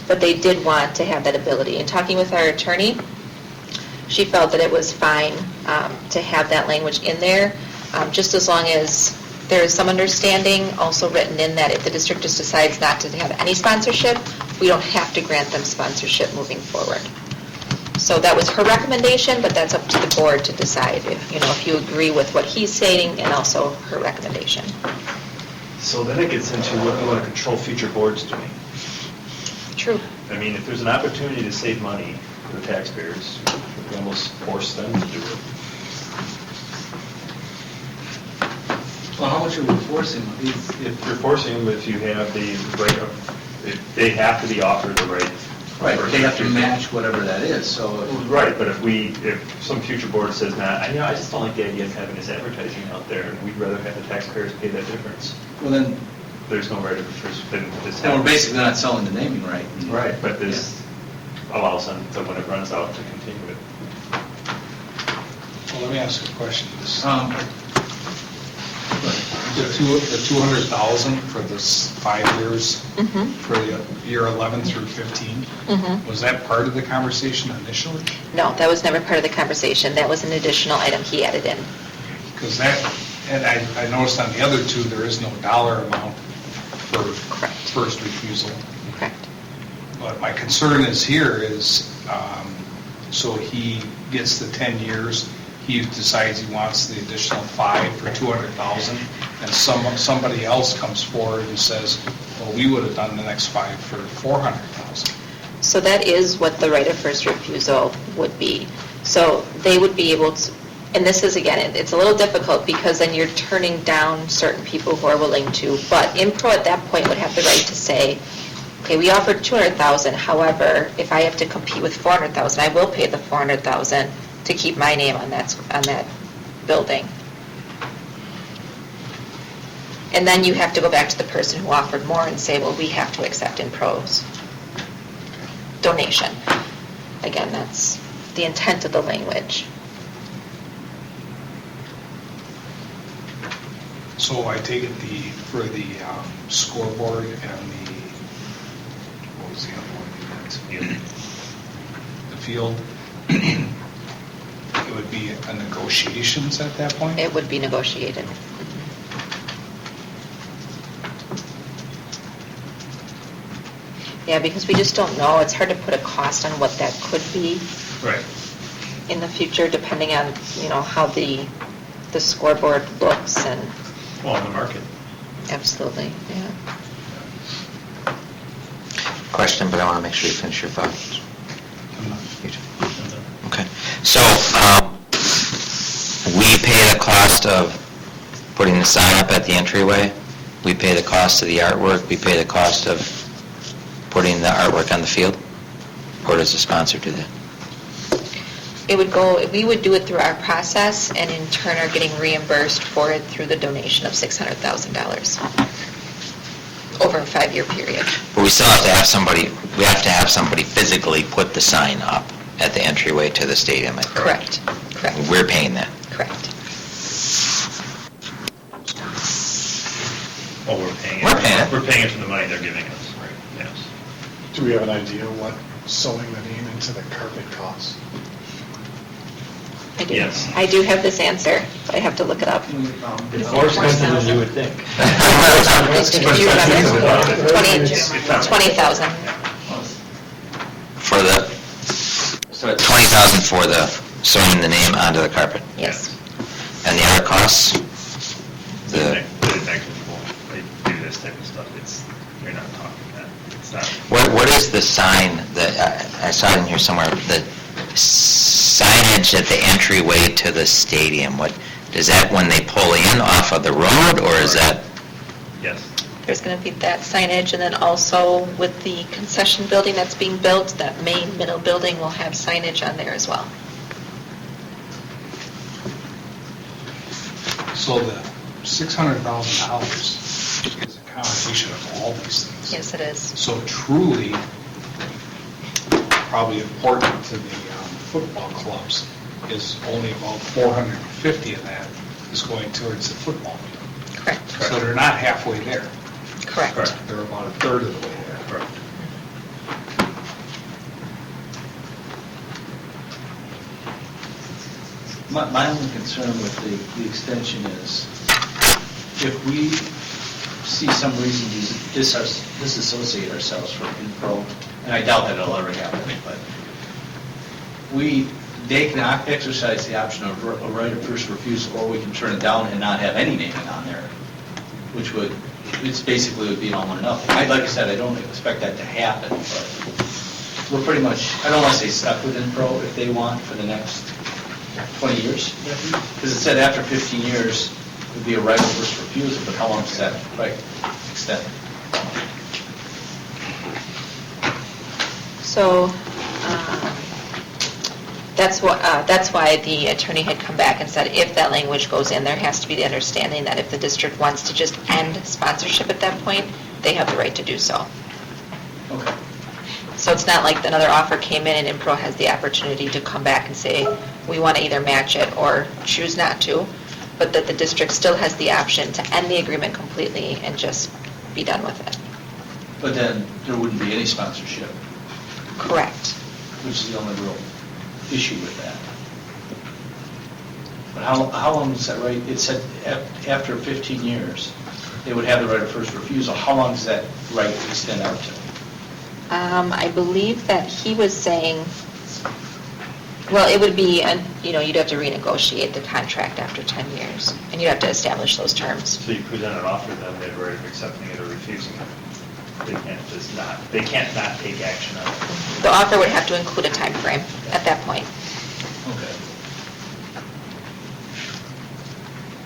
but they did want to have that ability. In talking with our attorney, she felt that it was fine to have that language in there, just as long as there is some understanding also written in that if the district just decides not to have any sponsorship, we don't have to grant them sponsorship moving forward. So that was her recommendation, but that's up to the board to decide if you agree with what he's saying and also her recommendation. So then it gets into what we want to control future boards doing. True. I mean, if there's an opportunity to save money for the taxpayers, we almost force them to do it. Well, how much are we forcing them? If you're forcing them, if you have the right of, they have to be offered the right. Right, they have to match whatever that is, so. Right, but if some future board says, I just don't like the idea of having this advertising out there, and we'd rather have the taxpayers pay that difference. Well, then. There's no right of first, then this. And we're basically not selling the naming right. Right, but this allows them to, when it runs out, to continue it. Well, let me ask a question. The $200,000 for this 5 years, for the year 11 through 15, was that part of the conversation initially? No, that was never part of the conversation. That was an additional item he added in. Because and I noticed on the other 2, there is no dollar amount for first refusal. Correct. But my concern is so he gets the 10 years, he decides he wants the additional 5 for $200,000, and somebody else comes forward and says, well, we would have done the next 5 for $400,000. So that is what the right of first refusal would be. So they would be able to, and this is, again, it's a little difficult because then you're turning down certain people who are willing to, but Impro at that point would have the right to say, okay, we offered $200,000, however, if I have to compete with $400,000, I will pay the $400,000 to keep my name on that building. And then you have to go back to the person who offered more and say, well, we have to accept Impro's donation. Again, that's the intent of the language. So I take it for the scoreboard and what was the other one? The field. It would be a negotiations at that point? It would be negotiated. Yeah, because we just don't know. It's hard to put a cost on what that could be. Right. In the future, depending on, how the scoreboard looks and. Well, in the market. Absolutely, yeah. Question, but I want to make sure you finish your thoughts. Okay. So, we pay the cost of putting the sign up at the entryway. We pay the cost of the artwork. We pay the cost of putting the artwork on the field. Or does the sponsor do that? We would do it through our process, and in turn are getting reimbursed for it through the donation of $600,000 over a 5-year period. But we still have to have somebody physically put the sign up at the entryway to the stadium. Correct. We're paying that. Correct. Oh, we're paying it. We're paying it. We're paying it from the money they're giving us. Right. Yes. Do we have an idea what sewing the name into the carpet costs? I do. Yes. I do have this answer, but I have to look it up. It's more expensive than you would think. Do you remember? 20,000. For the, so it's 20,000 for the sewing the name onto the carpet? Yes. And the other costs? The negligible, they do this type of stuff, you're not talking that, it's not. What is the sign that, I saw it in here somewhere, the signage at the entryway to the stadium? What, is that when they pull in off of the road, or is that? Yes. There's going to be that signage, and then also with the concession building that's being built, that main middle building will have signage on there as well. So the $600,000 is a combination of all these things. Yes, it is. So truly, probably important to the football clubs is only about 450 of that is going towards the football field. Correct. So they're not halfway there. Correct. They're about a third of the way there. Correct. My only concern with the extension is, if we see some reason to disassociate ourselves from Inpro, and I doubt that it'll ever happen, but they can exercise the option of a right of first refusal, or we can turn it down and not have any naming on there, which would, it's basically would be an all or nothing. Like I said, I don't expect that to happen, but we're pretty much, I don't want to say stuck with Inpro if they want for the next 20 years. Because it said after 15 years, it would be a right of first refusal, but how long does that right extend? So that's why the attorney had come back and said if that language goes in, there has to be the understanding that if the district wants to just end sponsorship at that point, they have the right to do so. Okay. So it's not like another offer came in and Impro has the opportunity to come back and say, we want to either match it or choose not to, but that the district still has the option to end the agreement completely and just be done with it. But then there wouldn't be any sponsorship, Correct. which is the only real issue with that. But how long is that right? It said after 15 years, they would have the right of first refusal. How long does that right extend out to? I believe that he was saying, well, it would be, you'd have to renegotiate the contract after 10 years, and you'd have to establish those terms. So you present an offer to them, they have a right of accepting it or refusing it. They can't not take action on it. The offer would have to include a time frame at that point. Okay.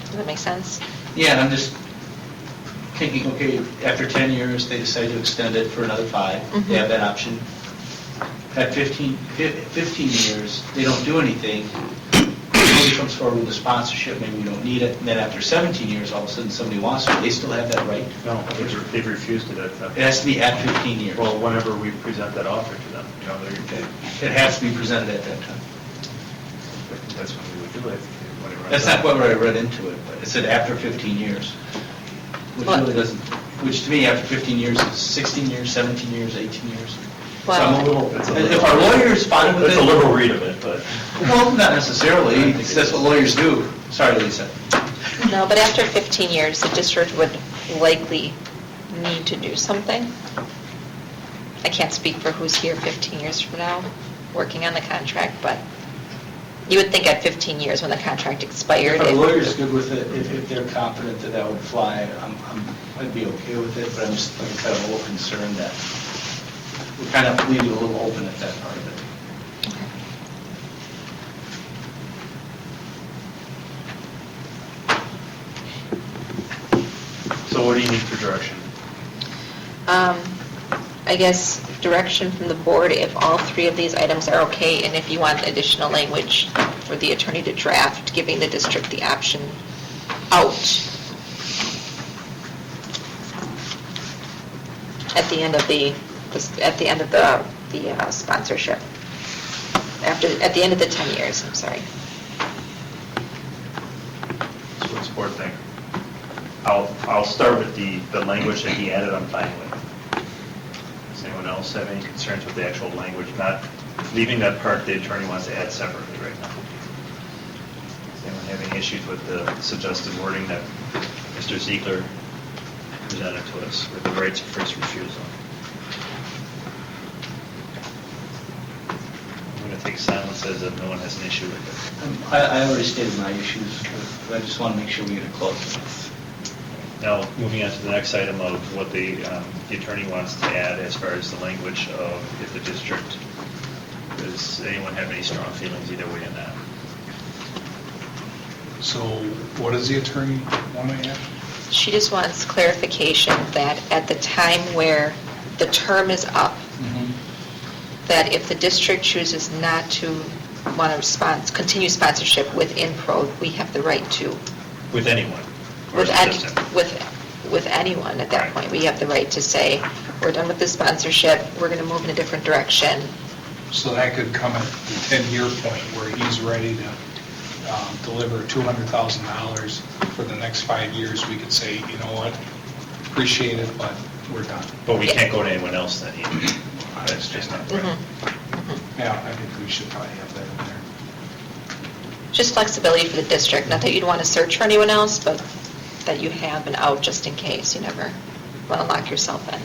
Does that make sense? Yeah, and I'm just thinking, okay, after 10 years, they decide to extend it for another 5. They have that option. At 15 years, they don't do anything. Somebody comes forward with a sponsorship, maybe we don't need it, and then after 17 years, all of a sudden somebody wants it, they still have that right? No, they've refused it at that. It has to be at 15 years. Well, whenever we present that offer to them, It has to be presented at that time. that's when we would do it. That's not what I read into it, but it said after 15 years, which really doesn't, which to me, after 15 years is 16 years, 17 years, 18 years. So I'm a little, if our lawyer's fine with it. It's a liberal read of it, but. Well, not necessarily, that's what lawyers do. Sorry, Lisa. No, but after 15 years, the district would likely need to do something. I can't speak for who's here 15 years from now, working on the contract, but you would think at 15 years when the contract expired. If our lawyer's good with it, if they're confident that that would fly, I'd be okay with it, but I'm just, like I said, I'm a little concerned that we're kind of leaving a little open at that part of it. So what do you need for direction? I guess direction from the board if all 3 of these items are okay, and if you want additional language for the attorney to draft, giving the district the option out at the end of the sponsorship. At the end of the 10 years, I'm sorry. So what's the board think? I'll start with the language that he added, I'm fine with. Does anyone else? else have any concerns with the actual language, not leaving that part the attorney wants to add separately right now? Does anyone have any issues with the suggested wording that Mr. Ziegler presented to us with the rights of first refusal? I'm going to take silence as if no one has an issue with it. I already stated my issues, but I just want to make sure we get it close. Now, moving on to the next item of what the attorney wants to add as far as the language of if the district, does anyone have any strong feelings either way in that? So what does the attorney want to add? She just wants clarification that at the time where the term is up, that if the district chooses not to want to continue sponsorship with InPro, we have the right to. With anyone? Or With is it any, just with anyone at that point. We have the right to say, we're done with the sponsorship, we're going to move in a different direction. So that could come at the 10-year point where he's ready to deliver $200,000 for the next 5 years. We could say, you know what, appreciate it, but we're done. But we can't go to anyone else then either. That's just not right. Yeah, I think we should probably have that in there. Just flexibility for the district, not that you'd want to search for anyone else, but that you have an out just in case. You never want to lock yourself in.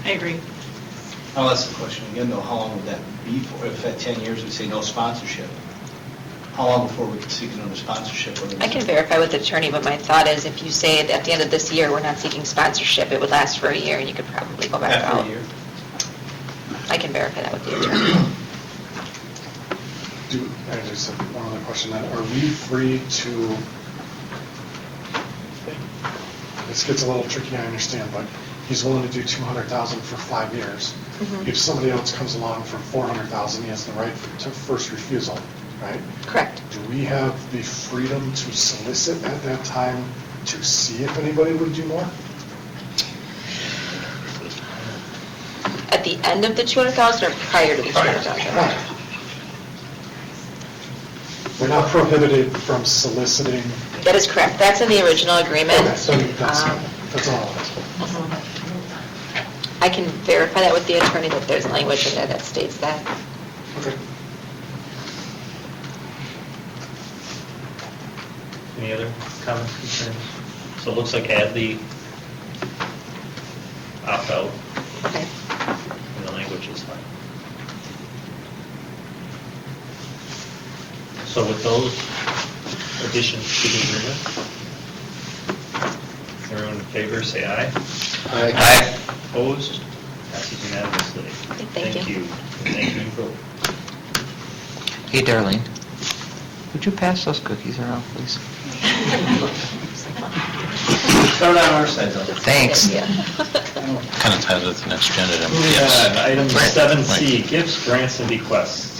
I agree. I'll ask the question again, though, how long would that be for? If at 10 years we say no sponsorship, how long before we can seek another sponsorship? I can verify with the attorney, but my thought is if you say at the end of this year, we're not seeking sponsorship, it would last for a year and you could probably go back out. After a year? I can verify that with the attorney. I just have one other question then. Are we free to, this gets a little tricky, I understand, but he's willing to do $200,000 for 5 years. If somebody else comes along for $400,000, he has the right to first refusal, right? Correct. Do we have the freedom to solicit at that time to see if anybody would do more? At the end of the 200,000 or prior to the 200,000? Right. We're not prohibited from soliciting. That is correct. That's in the original agreement. Okay, so that's all it is. I can verify that with the attorney that there's language in there that states that. Okay. Any other comments, concerns? So it looks like add the opt-out. Okay. And the language is fine. So with those additions to the agreement, everyone in favor, say aye. Aye. Aye. Opposed? Passes unanimously. Thank you. Thank you, both. Hey, Darlene, would you pass those cookies around, please? Start on our side, though. Thanks. Yeah. Kind of ties with the next agenda item. Moving Yes. on, item Right. 7C, gifts, grants, and bequests.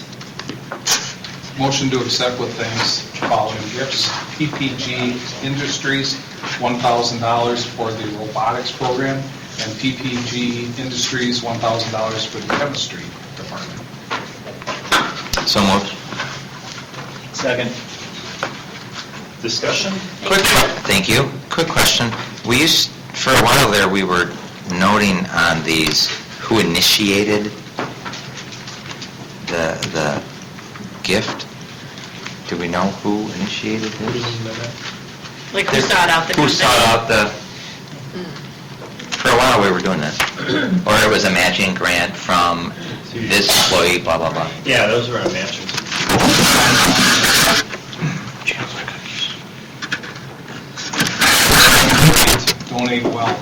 Motion to accept with thanks the following gifts. PPG Industries, $1,000 for the robotics program, and PPG Industries, $1,000 for the chemistry department. So moved. Second. Discussion? Thank you. Quick question. We used, for a while there, we were noting on these who initiated the gift. Do we know who initiated this? Like who sought out the Who company? sought out the, for a while we were doing this. Or it was a matching grant from this employee, blah, blah, blah. Yeah, those were our matching. Donate well.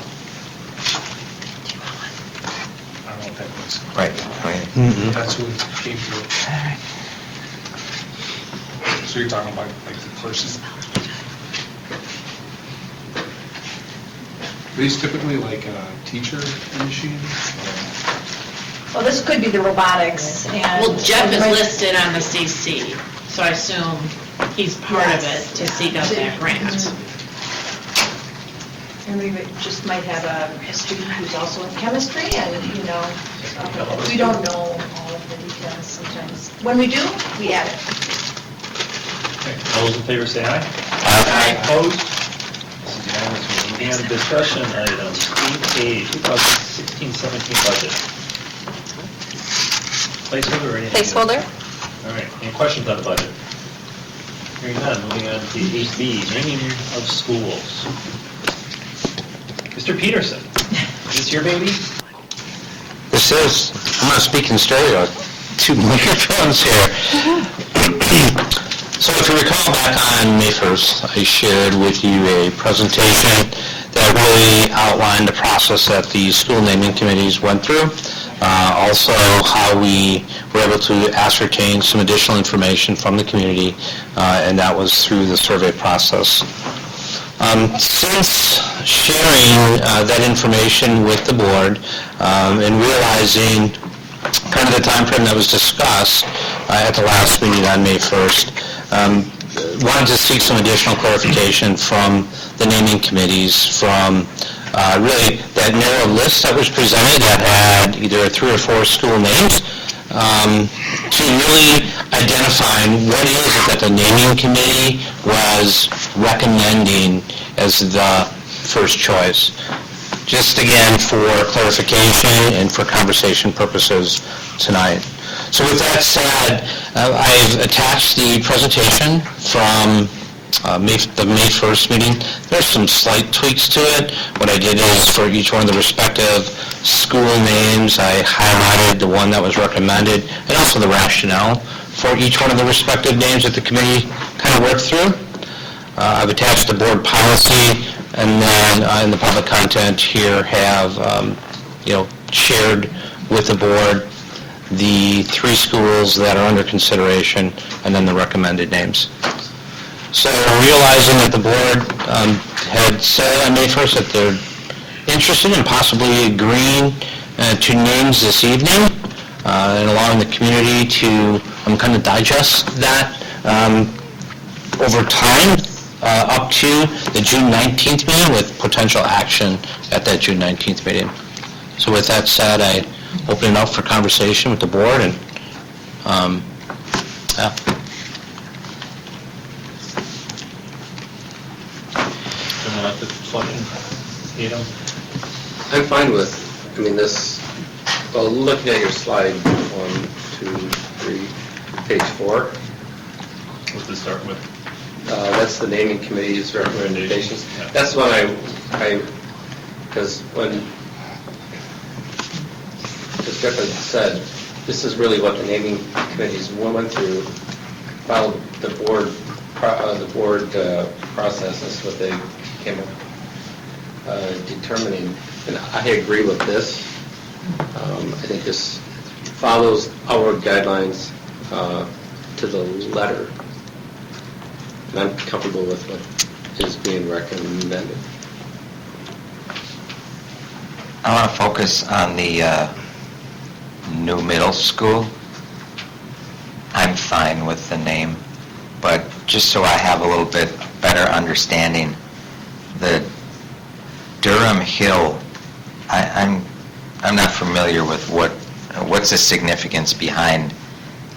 I don't know what that means. Right. That's who it came through. So you're talking about like the person? Are these typically like a teacher initiated? Well, this could be the robotics and. Well, Jeff is listed on the CC, so I assume he's part of it to seek out that grant. And we just might have a student who's also in chemistry and, you know, we don't know all of the details sometimes. When we do, we add it. All those in favor say aye. Aye. Opposed? This is unanimous. Moving on to discussion items, 8A, 2016-17 budget. placeholder or anything? Placeholder. All right, any questions on the budget? Hearing none, moving on to 8B, naming of schools. Mr. Peterson, is this your baby? This is, I'm going to speak in stereo, 2 microphones here. So if you recall back on May 1st, I shared with you a presentation that really outlined the process that the school naming committees went through. Also, how we were able to ascertain some additional information from the community, and that was through the survey process. Since sharing that information with the board and realizing kind of the time frame that was discussed at the last meeting on May 1st, wanted to seek some additional clarification from the naming committees, from really that narrow list that was presented that had either 3 or 4 school names, to really identifying what is it that the naming committee was recommending as the first choice. Just again for clarification and for conversation purposes tonight. So with that said, I've attached the presentation from the May 1st meeting. There's some slight tweaks to it. What I did is for each one of the respective school names, I highlighted the one that was recommended and also the rationale for each one of the respective names that the committee kind of worked through. I've attached the board policy, and then in the public content here have shared with the board the 3 schools that are under consideration and then the recommended names. So realizing that the board had said on May 1st that they're interested in possibly agreeing to names this evening and allowing the community to kind of digest that over time up to the June 19th meeting with potential action at that June 19th meeting. So with that said, I open it up for conversation with the board and yeah. I'm fine with, this, well, looking at your slide, 1, 2, 3, page 4. What's to start with? That's the naming committee's recommendations. That's what because when, as Jeff had said, this is really what the naming committees went through, followed the board process. That's what they came up determining. And I agree with this. I think this follows our guidelines to the letter. And I'm comfortable with what is being recommended. I want to focus on the new middle school. I'm fine with the name, but just so I have a little bit better understanding, the Durham Hill, I'm not familiar with what's the significance behind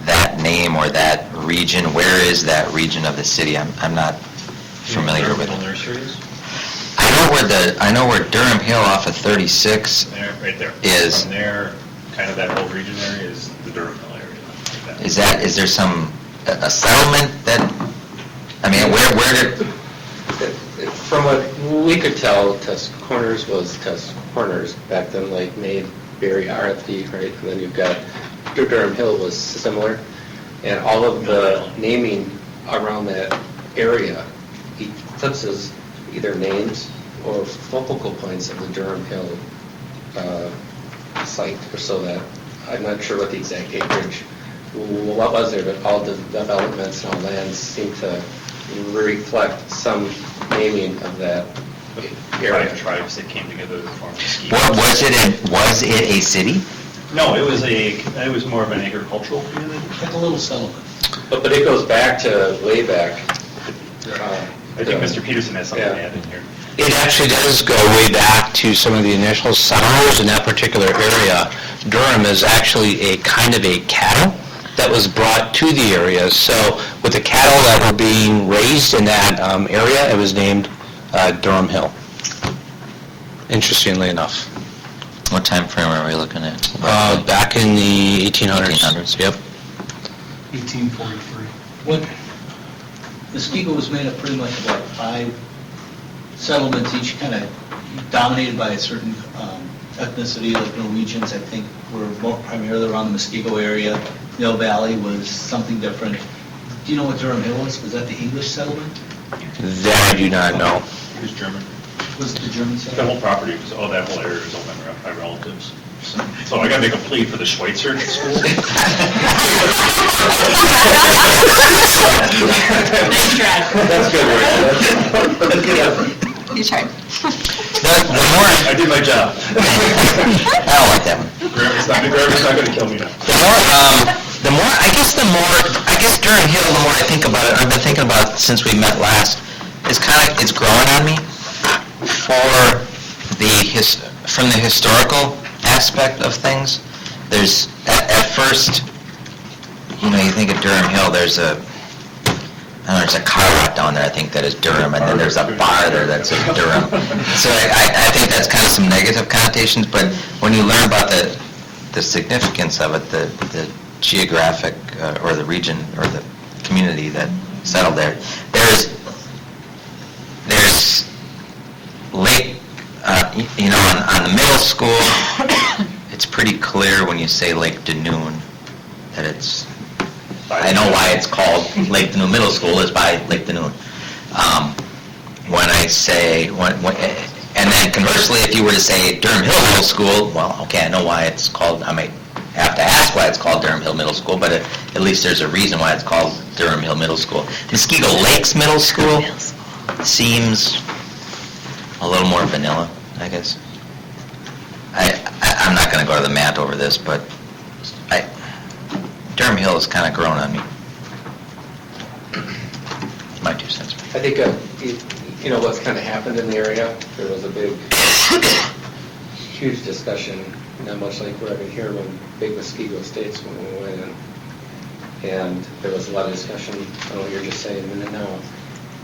that name or that region. Where is that region of the city? I'm not familiar with it. Nurseries? I know where Durham Hill off of 36 Right there. is. From there, kind of that whole region area is the Durham Hill area. Like that. Is there some a settlement that? Where did? From what we could tell, Test Corners was Test Corners back then, like Mayberry, RFD, right? And then you've got Durham Hill was similar, and all of the naming around that area eclipses either names or focal points of the Durham Hill site, or so that I'm not sure what the exact acreage what was there, but all the developments and all lands seem to reflect some naming of that area. 5 tribes that came together to form the ski. Was it a city? No, it was more of an agricultural community. Like a little settlement. But it goes back to way back. I think Mr. Peterson has something to add in here. It actually does go way back to some of the initial settlers in that particular area. Durham is actually a kind of a cattle that was brought to the area. So with the cattle that were being raised in that area, it was named Durham Hill. Interestingly enough. What time frame are we looking at? Back back in the 1800s. 1800s, yep. 1843. What, Muskego was made up pretty much of like 5 settlements, each kind of dominated by a certain ethnicity, like Norwegians, I think, were more primarily around the Muskego area. Mill Valley was something different. Do you know what Durham Hill was? Was that the English settlement? That I do not know. It was German. Was it the German The settlement? whole property, that whole area was owned by my relatives. So I gotta make a plea for the Schweitzer School. Nice try. That's good work. That's good effort. You tried. The more, I did my job. I don't like that one. Grammar's not gonna kill me now. The more, I guess Durham Hill, the more I think about it, I've been thinking about it since we met last, it's growing on me from the historical aspect of things. There's, at first, you think of Durham Hill, there's a car lot down there, I think, that is Durham, and then there's a bar there that's in Durham. So I think that's kind of some negative connotations, but when you learn about the significance of it, the geographic, or the region, or the community that settled there, there's lake, on the middle school, it's pretty clear when you say Lake Danoon that it's, I know why it's called Lake Danoon Middle School is by Lake Danoon. When I say, and then conversely, if you were to say Durham Hill Middle School, well, okay, I know why it's called, I might have to ask why it's called Durham Hill Middle School, but at least there's a reason why it's called Durham Hill Middle School. Muskego Lakes Middle School seems a little more vanilla, I guess. I'm not going to go to the mat over this, but Durham Hill has kind of grown on me. My 2 cents. I think, what's kind of happened in the area, there was a big, huge discussion, not much like we're having here when Big Muskego Estates when we went in. And there was a lot of discussion, I know what you're just saying a minute now.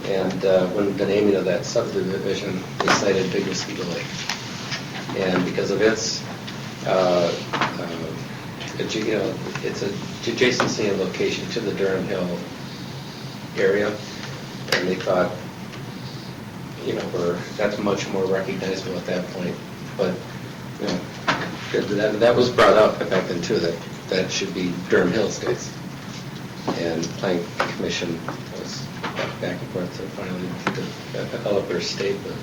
And when the naming of that subdivision, they cited Big Muskego Lake. And because of its, it's a adjacency and location to the Durham Hill area, and they thought, that's much more recognizable at that point. But, that was brought up back then too, that should be Durham Hill Estates. And Planning Commission was back and forth to finally develop their statement.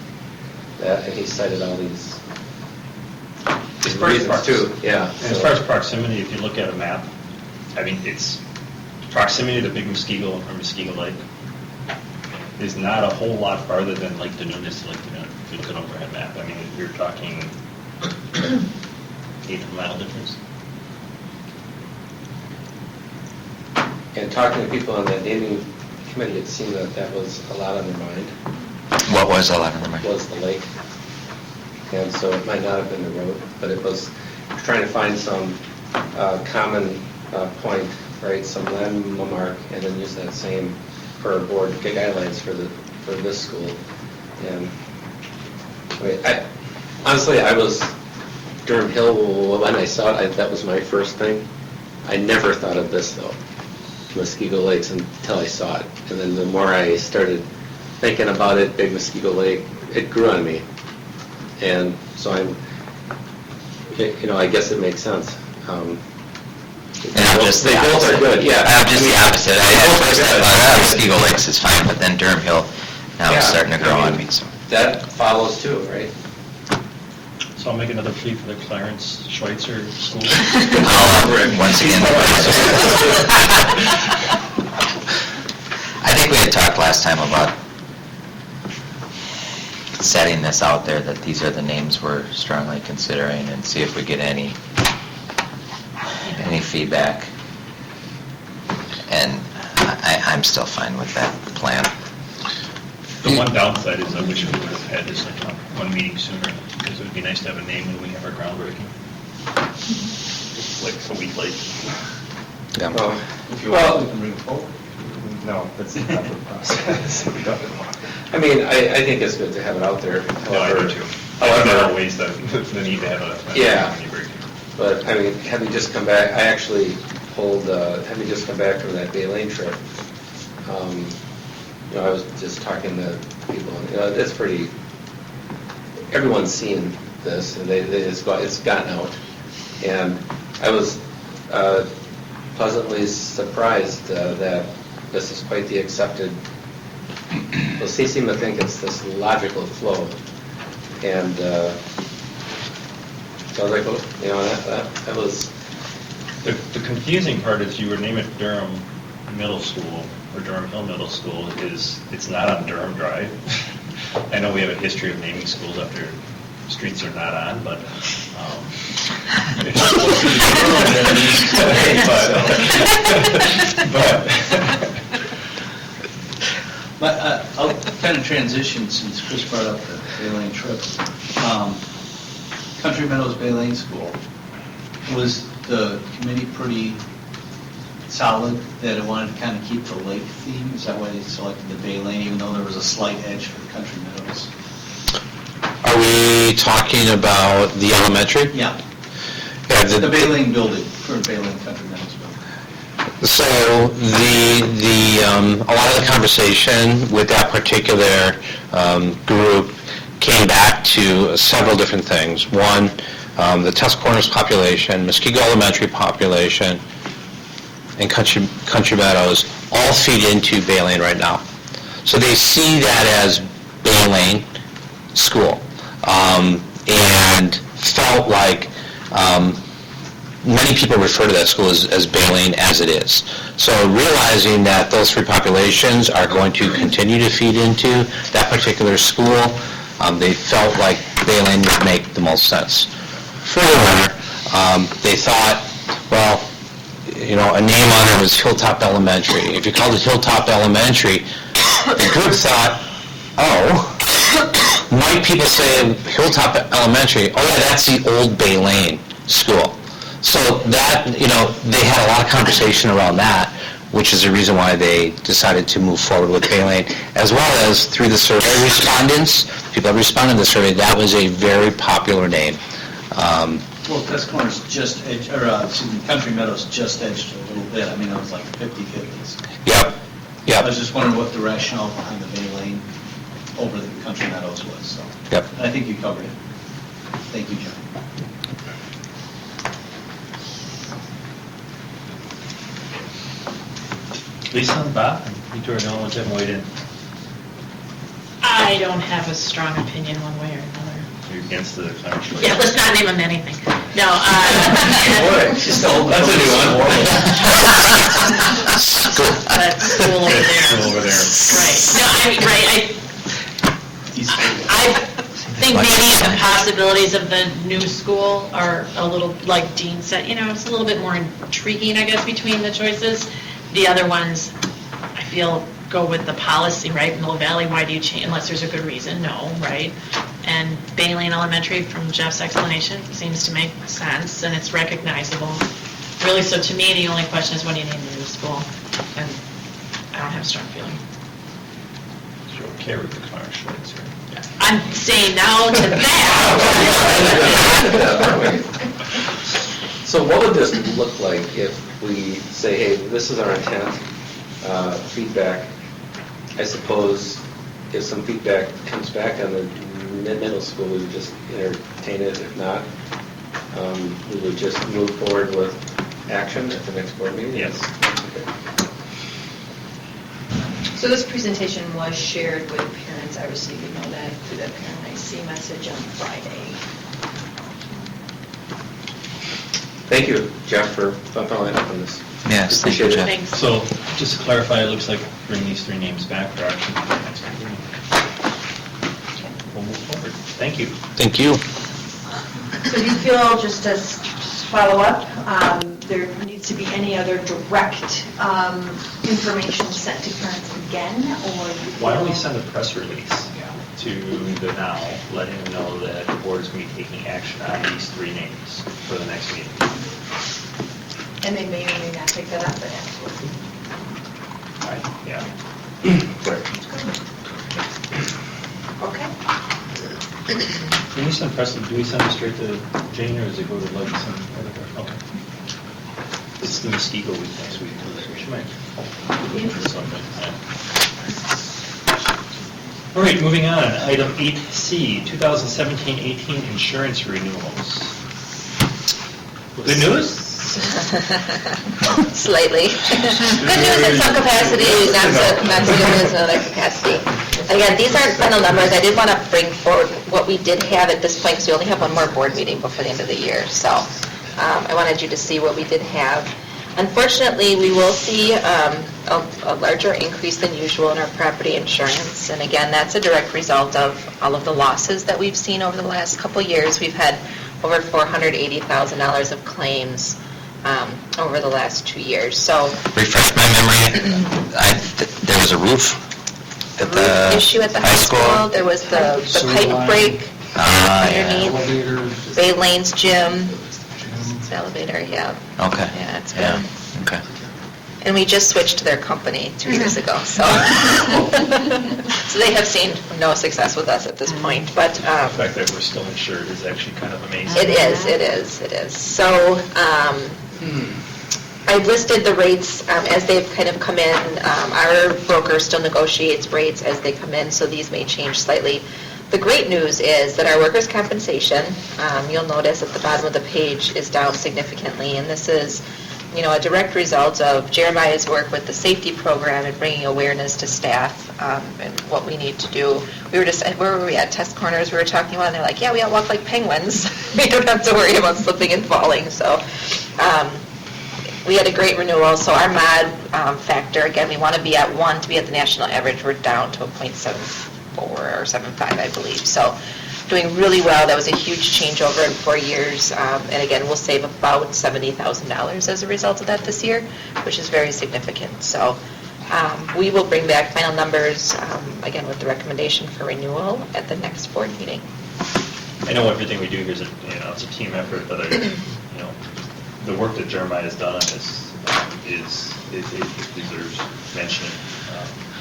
That, and he cited all these reasons too. Yeah. And as far as proximity, if you look at a map, it's proximity to Big Muskego or Muskego Lake is not a whole lot farther than Lake Danoon is to Lake Danoon. If you look at an overhead map, you're talking 8-mile difference. And talking to people on that naming committee, it seemed that was a lot on their mind. What was a lot on their mind? Was the lake. And so it might not have been the road, but it was trying to find some common point, right, some landmark, and then use that same for board guidelines for this school. And honestly, I was Durham Hill when I saw it. That was my first thing. I never thought of this though, Muskego Lakes, until I saw it. And then the more I started thinking about it, Big Muskego Lake, it grew on me. And so I guess it makes sense. They both are good, yeah. I'm just the opposite. At first I thought, Muskego Lakes is fine, but then Durham Hill now is starting to grow on me. So that follows too, right? So I'll make another plea for the Clarence Schweitzer School. Once again, I think we had talked last time about setting this out there, that these are the names we're strongly considering, and see if we get any feedback. And I'm still fine with that plan. The one downside is I wish we would have had this one meeting sooner, because it would be nice to have a name when we have our groundbreaking. Like a week late. Yeah. If you want, we can bring it forward. No, that's not the process. We don't know. I mean, I think it's good to have it out there. No, I do too. I think there are ways that the need to have a yeah. But, I mean, having just come back, I actually pulled, having just come back from that Bay Lane trip, I was just talking to people, and, it's pretty, everyone's seen this, and it's gotten out. And I was pleasantly surprised that this is quite the accepted, well, they seem to think it's this logical flow. And so I was like, well, that was... The confusing part is you were naming it Durham Middle School, or Durham Hill Middle School, it's not on Durham Drive. I know we have a history of naming schools after streets are not on, but it's supposed to be Durham, then it is today, But I'll kind of transition since Chris brought up the Bay Lane trip. Country Meadows Bay Lane School, was the committee pretty solid that it wanted to kind of keep the lake theme? Is that why they selected the Bay Lane, even though there was a slight edge for the Country Meadows? Are we talking about the elementary? Yeah. Yeah, The Bay Lane building, for Bay Lane Country Meadows building. So a lot of the conversation with that particular group came back to several different things. One, the Tusk Corners population, Muskego Elementary population, and Country Meadows all feed into Bay Lane right now. So they see that as Bay Lane School, and felt like many people refer to that school as Bay Lane as it is. So realizing that those three populations are going to continue to feed into that particular school, they felt like Bay Lane would make the most sense. Furthermore, they thought, well, a name on it was Hilltop Elementary. If you called it Hilltop Elementary, the group thought, might people say Hilltop Elementary, oh yeah, that's the old Bay Lane school. So that, they had a lot of conversation around that, which is the reason why they decided to move forward with Bay Lane, as well as through the survey respondents, people that responded to the survey, that was a very popular name. Well, Tusk Corners just edged, Country Meadows just edged a little bit. I mean, it was like 50-50s. Yep. I was just wondering what the rationale behind the Bay Lane over the Country Meadows was, so. Yep. I think you covered it. Thank you, John. Lisa and Bob, you two are the only ones that haven't weighed in. I don't have a strong opinion one way or another. You're against the Clarence Shores. Yeah, let's not name them anything. No. That's a new one. That school over there. School over there. Right. No, I think maybe the possibilities of the new school are a little, like Dean said, it's a little bit more intriguing, I guess, between the choices. The other ones, I feel, go with the policy, right? Mill Valley, why do you change, unless there's a good reason, no, right? And Bay Lane Elementary, from Jeff's explanation, seems to make sense, and it's recognizable. Really, so to me, the only question is, what do you name the new school? And I don't have a strong feeling. You're okay with the Clarence Shores, right? I'm saying no to that. So what would this look like if we say, hey, this is our intent, feedback? I suppose if some feedback comes back on the middle school, we would just entertain it. If not, we would just move forward with action at the next board meeting? Yes. Okay. So this presentation was shared with parents. I received, that through the Parent IC message on Friday. Thank you, Jeff, for following up on this. Yes, thank you, Appreciate it. Jeff. Thanks. So, just to clarify, it looks like bring these three names back for action for the next meeting. We'll move forward. Thank you. Thank you. So do you feel, just to follow up, there needs to be any other direct information sent to parents again, or? Why don't we send a press release to the Now, letting them know that the board is going to be taking action on these three names for the next meeting. And they may or may not pick that up at next week. Right, yeah. Okay. Can we send press, do we send it straight to Jane, or does it go to Legacy? It's the Muskego week next week. We might be looking for something. All right, moving on. Item 8C, 2017-18 insurance renewals. Good news? Slightly. Good news in some capacity, not so good news in other capacity. Again, these aren't final numbers. I did want to bring forward what we did have at this point, because we only have one more board meeting before the end of the year. So I wanted you to see what we did have. Unfortunately, we will see a larger increase than usual in our property insurance. And again, that's a direct result of all of the losses that we've seen over the last couple years. We've had over $480,000 of claims over the last 2 years. So Refresh my memory, there was a roof at the issue at the high school. There was the pipe break underneath. Bay Lane's gym. It's elevator, yeah. Okay. Yeah, it's been. Okay. And we just switched to their company 2 years ago, so. So they have seen no success with us at this point, but. The fact that we're still insured is actually kind of amazing. It is. So, I listed the rates as they've kind of come in. Our broker still negotiates rates as they come in, so these may change slightly. The great news is that our workers' compensation, you'll notice at the bottom of the page, is down significantly, and this is, a direct result of Jeremiah's work with the safety program and bringing awareness to staff and what we need to do. We were just, where were we at? Test Corners, we were talking about, and they're like, yeah, we all walk like penguins. We don't have to worry about slipping and falling, so we had a great renewal. So our mod factor, again, we want to be at 1 to be at the national average. We're down to a 0.74 or 7.5, I believe. So doing really well. That was a huge changeover in 4 years. And again, we'll save about $70,000 as a result of that this year, which is very significant. So we will bring back final numbers, again, with the recommendation for renewal at the next board meeting. I know everything we do here is it's a team effort, but the work that Jeremiah has done on this it deserves mentioning.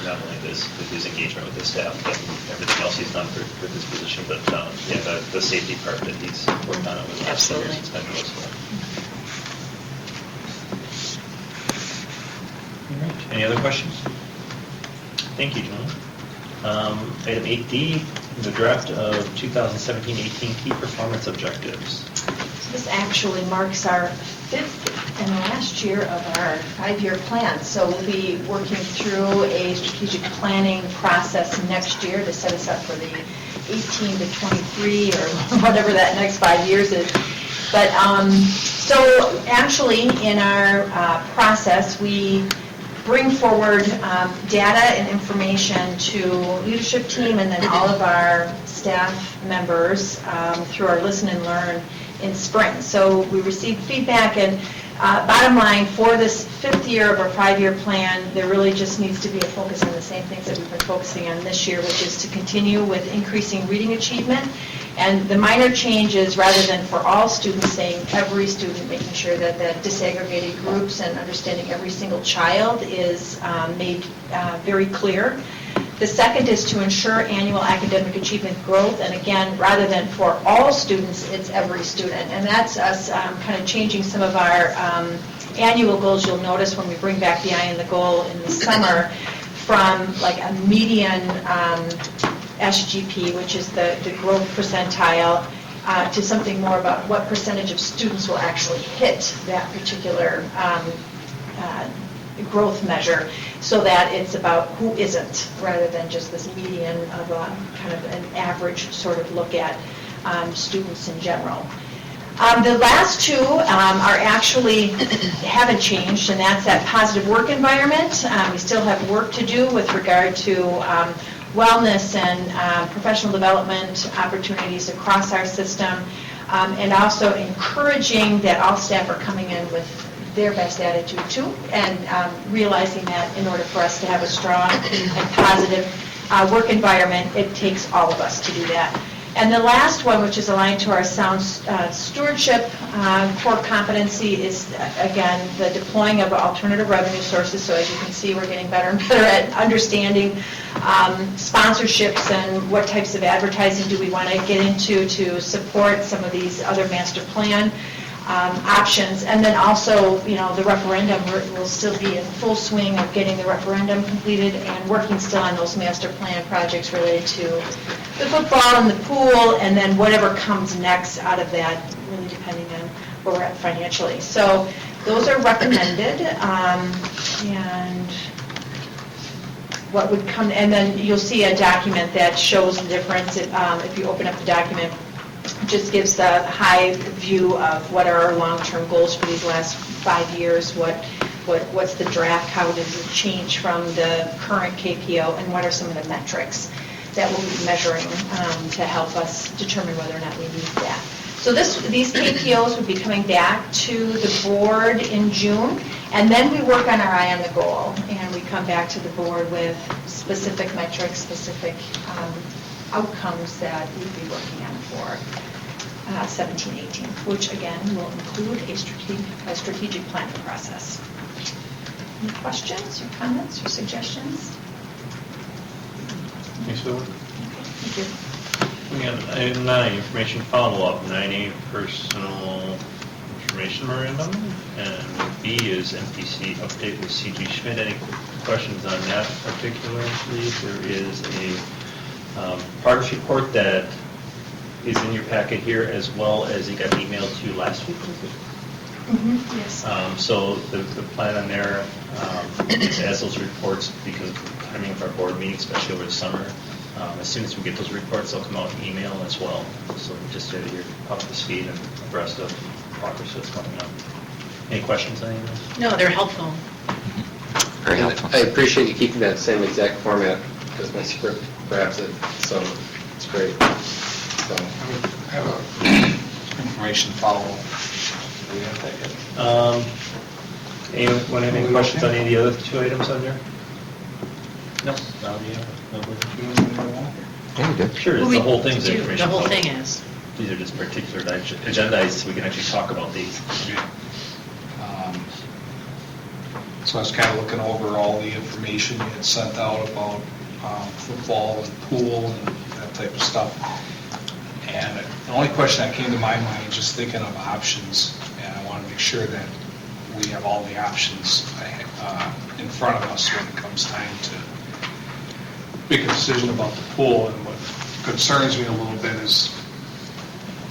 Not only this, with his engagement with the staff, but everything else he's done for this position, but the safety part that he's worked on over the last 10 years has been noticeable. All right. Any other questions? Thank you, John. Item 8D, the draft of 2017-18 key performance objectives. So this actually marks our 5th and last year of our 5-year plan. So we'll be working through a strategic planning process next year to set us up for the 18 to 23 or whatever that next 5 years is. But so actually in our process, we bring forward data and information to leadership team and then all of our staff members through our Listen and Learn in spring. So we received feedback, and bottom line, for this 5th year of our 5-year plan, there really just needs to be a focus on the same things that we've been focusing on this year, which is to continue with increasing reading achievement. And the minor change is, rather than for all students, saying every student, making sure that the disaggregated groups and understanding every single child is made very clear. The second is to ensure annual academic achievement growth, and again, rather than for all students, it's every student. And that's us kind of changing some of our annual goals. You'll notice when we bring back the eye on the goal in the summer, from like a median SGP, which is the growth percentile, to something more about what percentage of students will actually hit that particular growth measure, so that it's about who isn't, rather than just this median of a kind of an average sort of look at students in general. The last two are actually haven't changed, and that's that positive work environment. We still have work to do with regard to wellness and professional development opportunities across our system, and also encouraging that all staff are coming in with their best attitude too, and realizing that in order for us to have a strong and positive work environment, it takes all of us to do that. And the last one, which is aligned to our sound stewardship core competency, is, again, the deploying of alternative revenue sources. So as you can see, we're getting better and better at understanding sponsorships and what types of advertising do we want to get into to support some of these other master plan options. And then also, the referendum, we'll still be in full swing of getting the referendum completed and working still on those master plan projects related to the football and the pool, and then whatever comes next out of that, really depending on where we're at financially. So those are recommended, and what would come, and then you'll see a document that shows the difference. If you open up the document, it just gives the high view of what are our long-term goals for these last 5 years, what's the draft, how does it change from the current KPO, and what are some of the metrics that we'll be measuring to help us determine whether or not we need that. So these KPOs would be coming back to the board in June, and then we work on our eye on the goal, and we come back to the board with specific metrics, specific outcomes that we'd be working on for 17-18, which again will include a strategic planning process. Any questions or comments or suggestions? Thanks, Bill. Thank you. We have item 9, information follow-up, 9A, personal information memorandum, and B is MPC update with C.G. Schmidt. Any questions on that particularly? There is a progress report that is in your packet here, as well as it got emailed to you last week, was it? Yes. So the plan on there is as those reports, because of the timing of our board meeting, especially over the summer, as soon as we get those reports, they'll come out in email as well. So just so that you're up to speed and abreast of progress that's coming up. Any questions on any of those? No, they're helpful. Very helpful. I appreciate you keeping that same exact format because my script grabs it, so it's great. So I have a information follow-up. Do we have that yet? Anyone have any questions on any of the other 2 items on there? No. Sure, it's the whole thing's information. The whole follow-up. thing is. These are just particular agendas, so we can actually talk about these. So I was kind of looking over all the information you had sent out about football and pool and that type of stuff. And the only question that came to my mind, just thinking of options, and I want to make sure that we have all the options in front of us when it comes time to make a decision about the pool. And what concerns me a little bit is,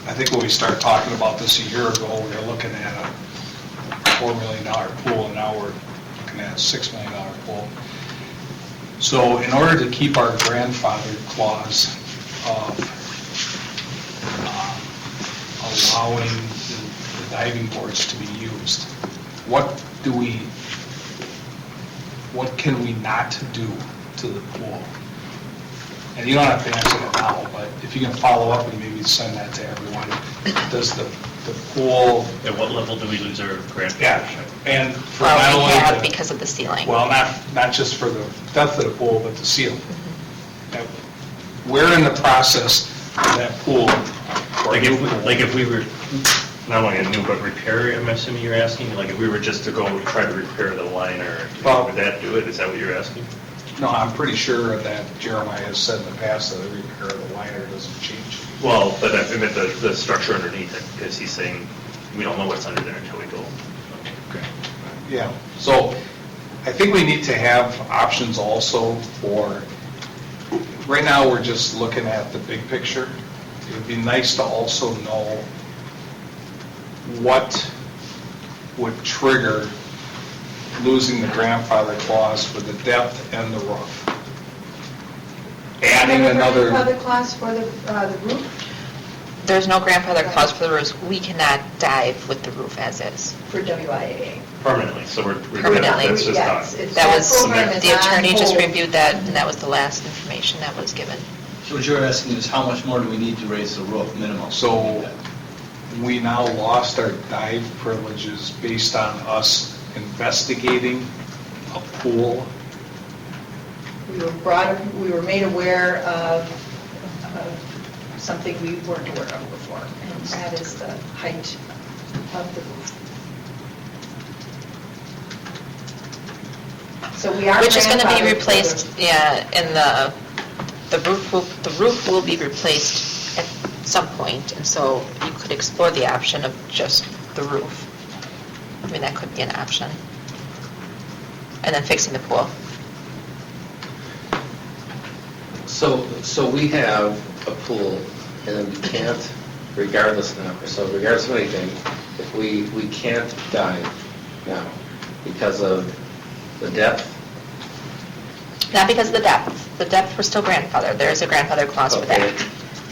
I think when we started talking about this a year ago, we were looking at a $4 million pool, and now we're looking at a $6 million pool. So in order to keep our grandfather clause of allowing the diving boards to be used, what can we not do to the pool? And you don't have to answer that now, but if you can follow up and maybe send that to everyone. Does the pool... At what level do we lose our grant? Yeah, and for Well, not we only have the- because of the ceiling. Well, not just for the depth of the pool, but the ceiling. Where in the process of that pool... Like if we were, not only a new, but repair, I'm assuming you're asking? Like if we were just to go and try to repair the liner, would that do it? Is that what you're asking? No, I'm pretty sure that Jeremiah has said in the past that a repair of the liner doesn't change. Well, but I meant the structure underneath it, because he's saying we don't know what's under there until we go. Okay. Yeah, so I think we need to have options also for, right now we're just looking at the big picture. It would be nice to also know what would trigger losing the grandfather clause for the depth and the roof. Adding another... Grandfather clause for the roof? There's no grandfather clause for the roofs. We cannot dive with the roof as is. For WIAA. Permanently, so we're Permanently. that's just Yes, done. it's- That was, program is the attorney on just hold. reviewed that, and that was the last information that was given. So what you're asking is how much more do we need to raise the roof minimum? So we now lost our dive privileges based on us investigating a pool. We were made aware of something we weren't aware of before, and that is the height of the roof. So we are Which is going to be grandfathered for replaced, yeah, and the roof will be replaced at some point, and so you could explore the option of just the roof. I mean, that could be an option. And then fixing the pool. So we have a pool, and we can't, regardless of anything, if we can't dive now because of the depth. Not because of the depth. The depth, we're still grandfathered. There is a grandfather clause for Okay. that.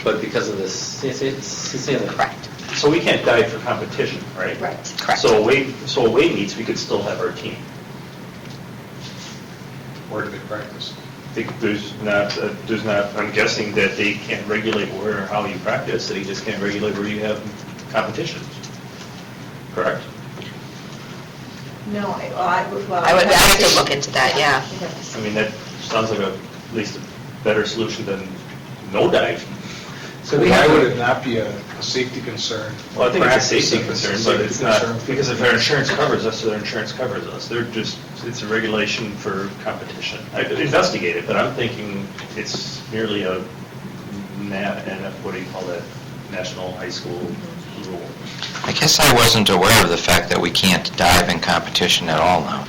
But because of this, Correct. So we can't dive for competition, right? Right. Correct. So away meets, we could still have our team. Where do they practice? There's not, I'm guessing that they can't regulate where or how you practice, they just can't regulate where you have competition. Correct? No, I would have to look into that, yeah. I mean, that sounds like at least a better solution than no dive. So why would it not be a safety concern? Well, I think it's a Practice safety if it's a concern, but safety it's not, concern? because if our insurance covers us, their insurance covers us. They're just, it's a regulation for competition. I could investigate it, but I'm thinking it's merely a, what do you call that, national high school rule. I guess I wasn't aware of the fact that we can't dive in competition at all now.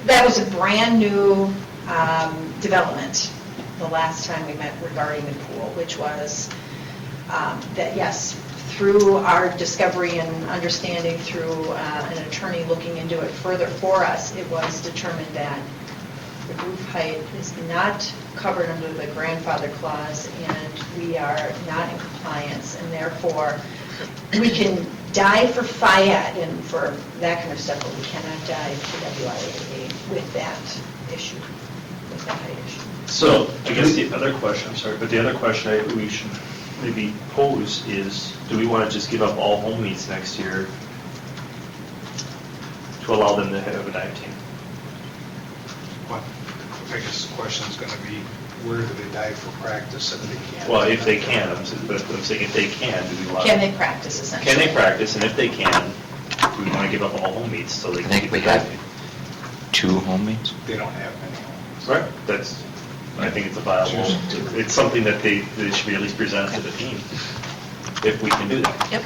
That was a brand-new development the last time we met regarding the pool, which was that, yes, through our discovery and understanding through an attorney looking into it further for us, it was determined that the roof height is not covered under the grandfather clause, and we are not in compliance, and therefore, we can dive for FIAD and for that kind of stuff, but we cannot dive for WIAA with that issue, with that height issue. So, I guess the other question, I'm sorry, but the other question we should maybe pose is, do we want to just give up all home meets next year to allow them to have a dive team? Well, I guess the question is going to be, where do they dive for practice if they can't? Well, if they can, I'm saying if they can, do we want? Can they practice essentially? Can they practice, and if they can, do we want to give up all home meets so they I can think keep we the dive have team? 2 home meets. They don't have many homes. Right, I think it's a viable, it's something that they should be at least presented to the team, if we can do that. Yep.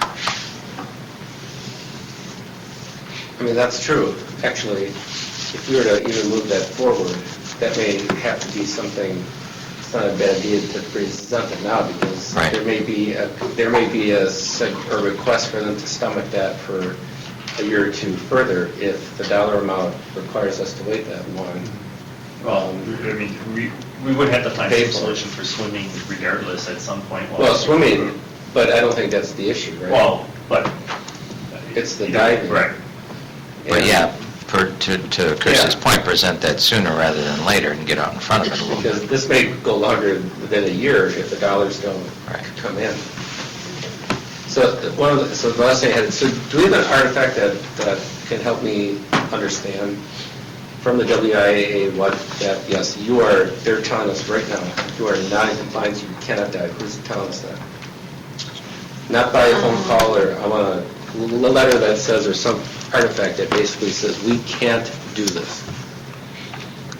I mean, that's true. Actually, if we were to even move that forward, that may have to be something, it's not a bad idea to present it now, because Right. there may be a request for them to stomach that for a year or two further if the dollar amount requires us to wait that long. Well, I mean, we would have to find Pay some for it. solution for swimming regardless at some point. Well, swimming, but I don't think that's the issue, right? Well, but. It's the diving. Right. But yeah, to Chris's Yeah. point, present that sooner rather than later and get out in front of it a little bit. Because this may go longer than a year if the dollars don't come in. So the last thing I had, so do we have an artifact that can help me understand from the WIAA that, yes, they're telling us right now, you are not in compliance, you cannot dive. Who's telling us that? Not by a phone call, or I want a letter that says, or some artifact that basically says, we can't do this.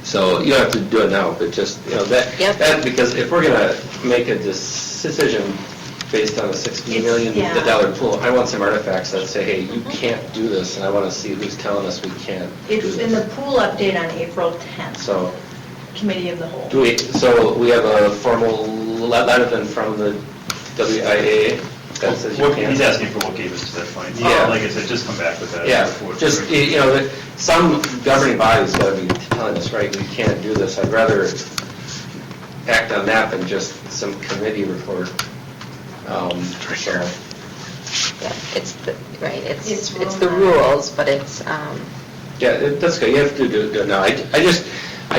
So you don't have to do it now, but just, that, because if we're going to make a decision based on a $60 million pool, I want some artifacts that say, hey, you can't do this, and I want to see who's telling us we can't do It's this. in the pool update on April 10th, So, Committee of the Whole. so we have a formal letter then from the WIAA that says you can't? He's asking for what gave us to that point. Yeah. Like I said, just come back with that. Yeah, just, some governing body's got to be telling us, right, we can't do this. I'd rather act on that than just some committee report. Yeah, it's the rules, but it's, Yeah, that's good, you have to do it now. I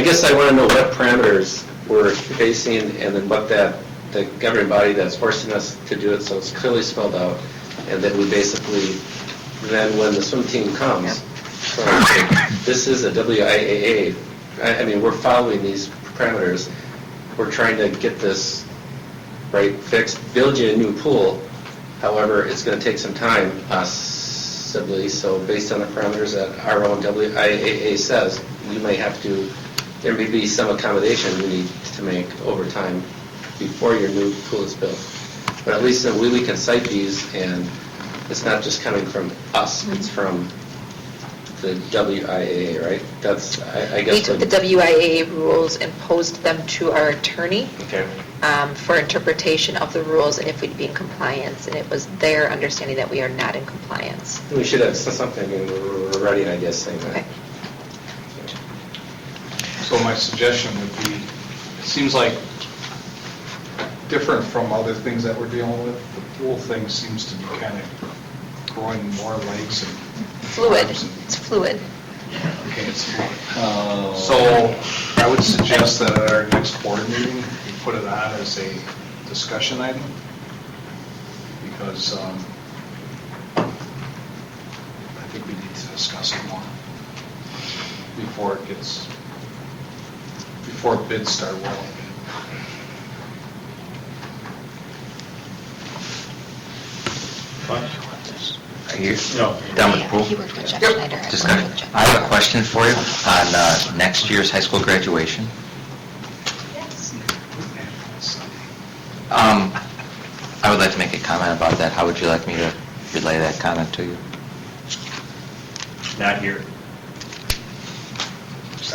guess I want to know what parameters we're facing, and then what the governing body that's forcing us to do it, so it's clearly spelled out, and then we basically, then when the swim team comes, this is a WIAA, I mean, we're following these parameters, we're trying to get this fixed, build you a new pool, however, it's going to take some time, possibly, so based on the parameters that our own WIAA says, you may have to, there may be some accommodation you need to make over time before your new pool is built. But at least then we can cite these and it's not just coming from us, it's from the WIA, right? That's, I We guess. took the WIA rules and posed them to our attorney Okay. for interpretation of the rules and if we'd be in compliance, and it was their understanding that we are not in compliance. We should have something, and we're ready, I guess, saying that. So my suggestion would be, it seems like different from other things that we're dealing with, the pool thing seems to be kind of growing more legs and... Fluid, it's fluid. Okay, it's fluid. So I would suggest that at our next board meeting, we put it on as a discussion item, because I think we need to discuss it more before bids start rolling. Are you No. done with the pool? He worked with Jeff Schneider. Discussion. I have a question for you on next year's high school graduation. I would like to make a comment about that. How would you like me to relay that comment to you? Not here.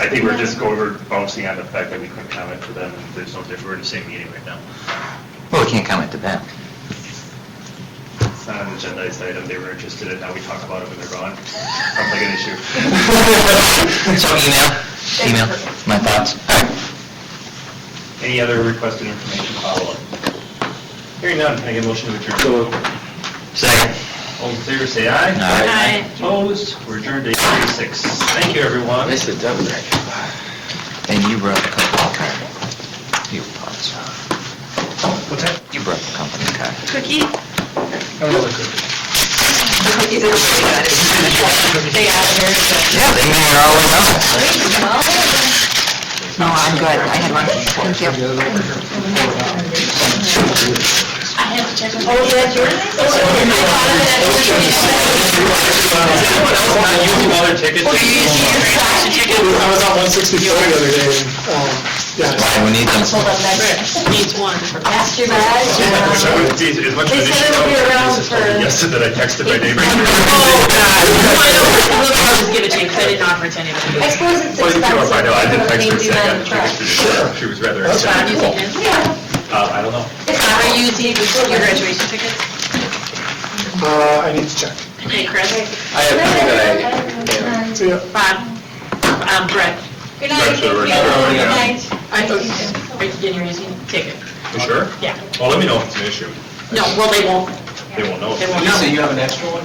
I think we're bouncing on the fact that we couldn't comment to them, and there's no difference, we're in the same meeting right now. Well, we can't comment to them. It's not an agendized item, they were interested in how we talk about it when they're gone. Sounds like an issue. So email my thoughts. Any other requested information follow-up? Hearing none, can I get a motion to adjourn? Second. All in favor, say aye. Aye. Opposed? We're adjourned at 8:36. Thank you, everyone. Nicely done, Rick. And you brought the company card. You brought What's that? You brought the company card. Cookie? Another cookie. The cookies are really good. They are very good. Yeah, they made it all the way out. No, I'm good. I had one. Thank you. I have to check. Oh, yeah, yours? I was on 164 the other day, and, yeah. Why we need them? Hold on, that's, Needs one. that's too bad. As much They as said it'll be around for... Yesterday that I texted my neighbor. Oh, God. I'll just give it to you, because I didn't offer it to anybody. I suppose it's Well, you expensive. too, I know, I did text her, Maybe saying I on got track. the tickets. She was rather Bob, excited. you think his? I don't know. Are you using your graduation tickets? I need to check. Hey, Chris? I have two that I, See ya. Bob? Brett? Good night, thank you. Good night. Are you using ticket? You sure? Yeah. Well, let me know if it's an issue. No, well, they won't. They won't know. They won't You know. say you have an extra one?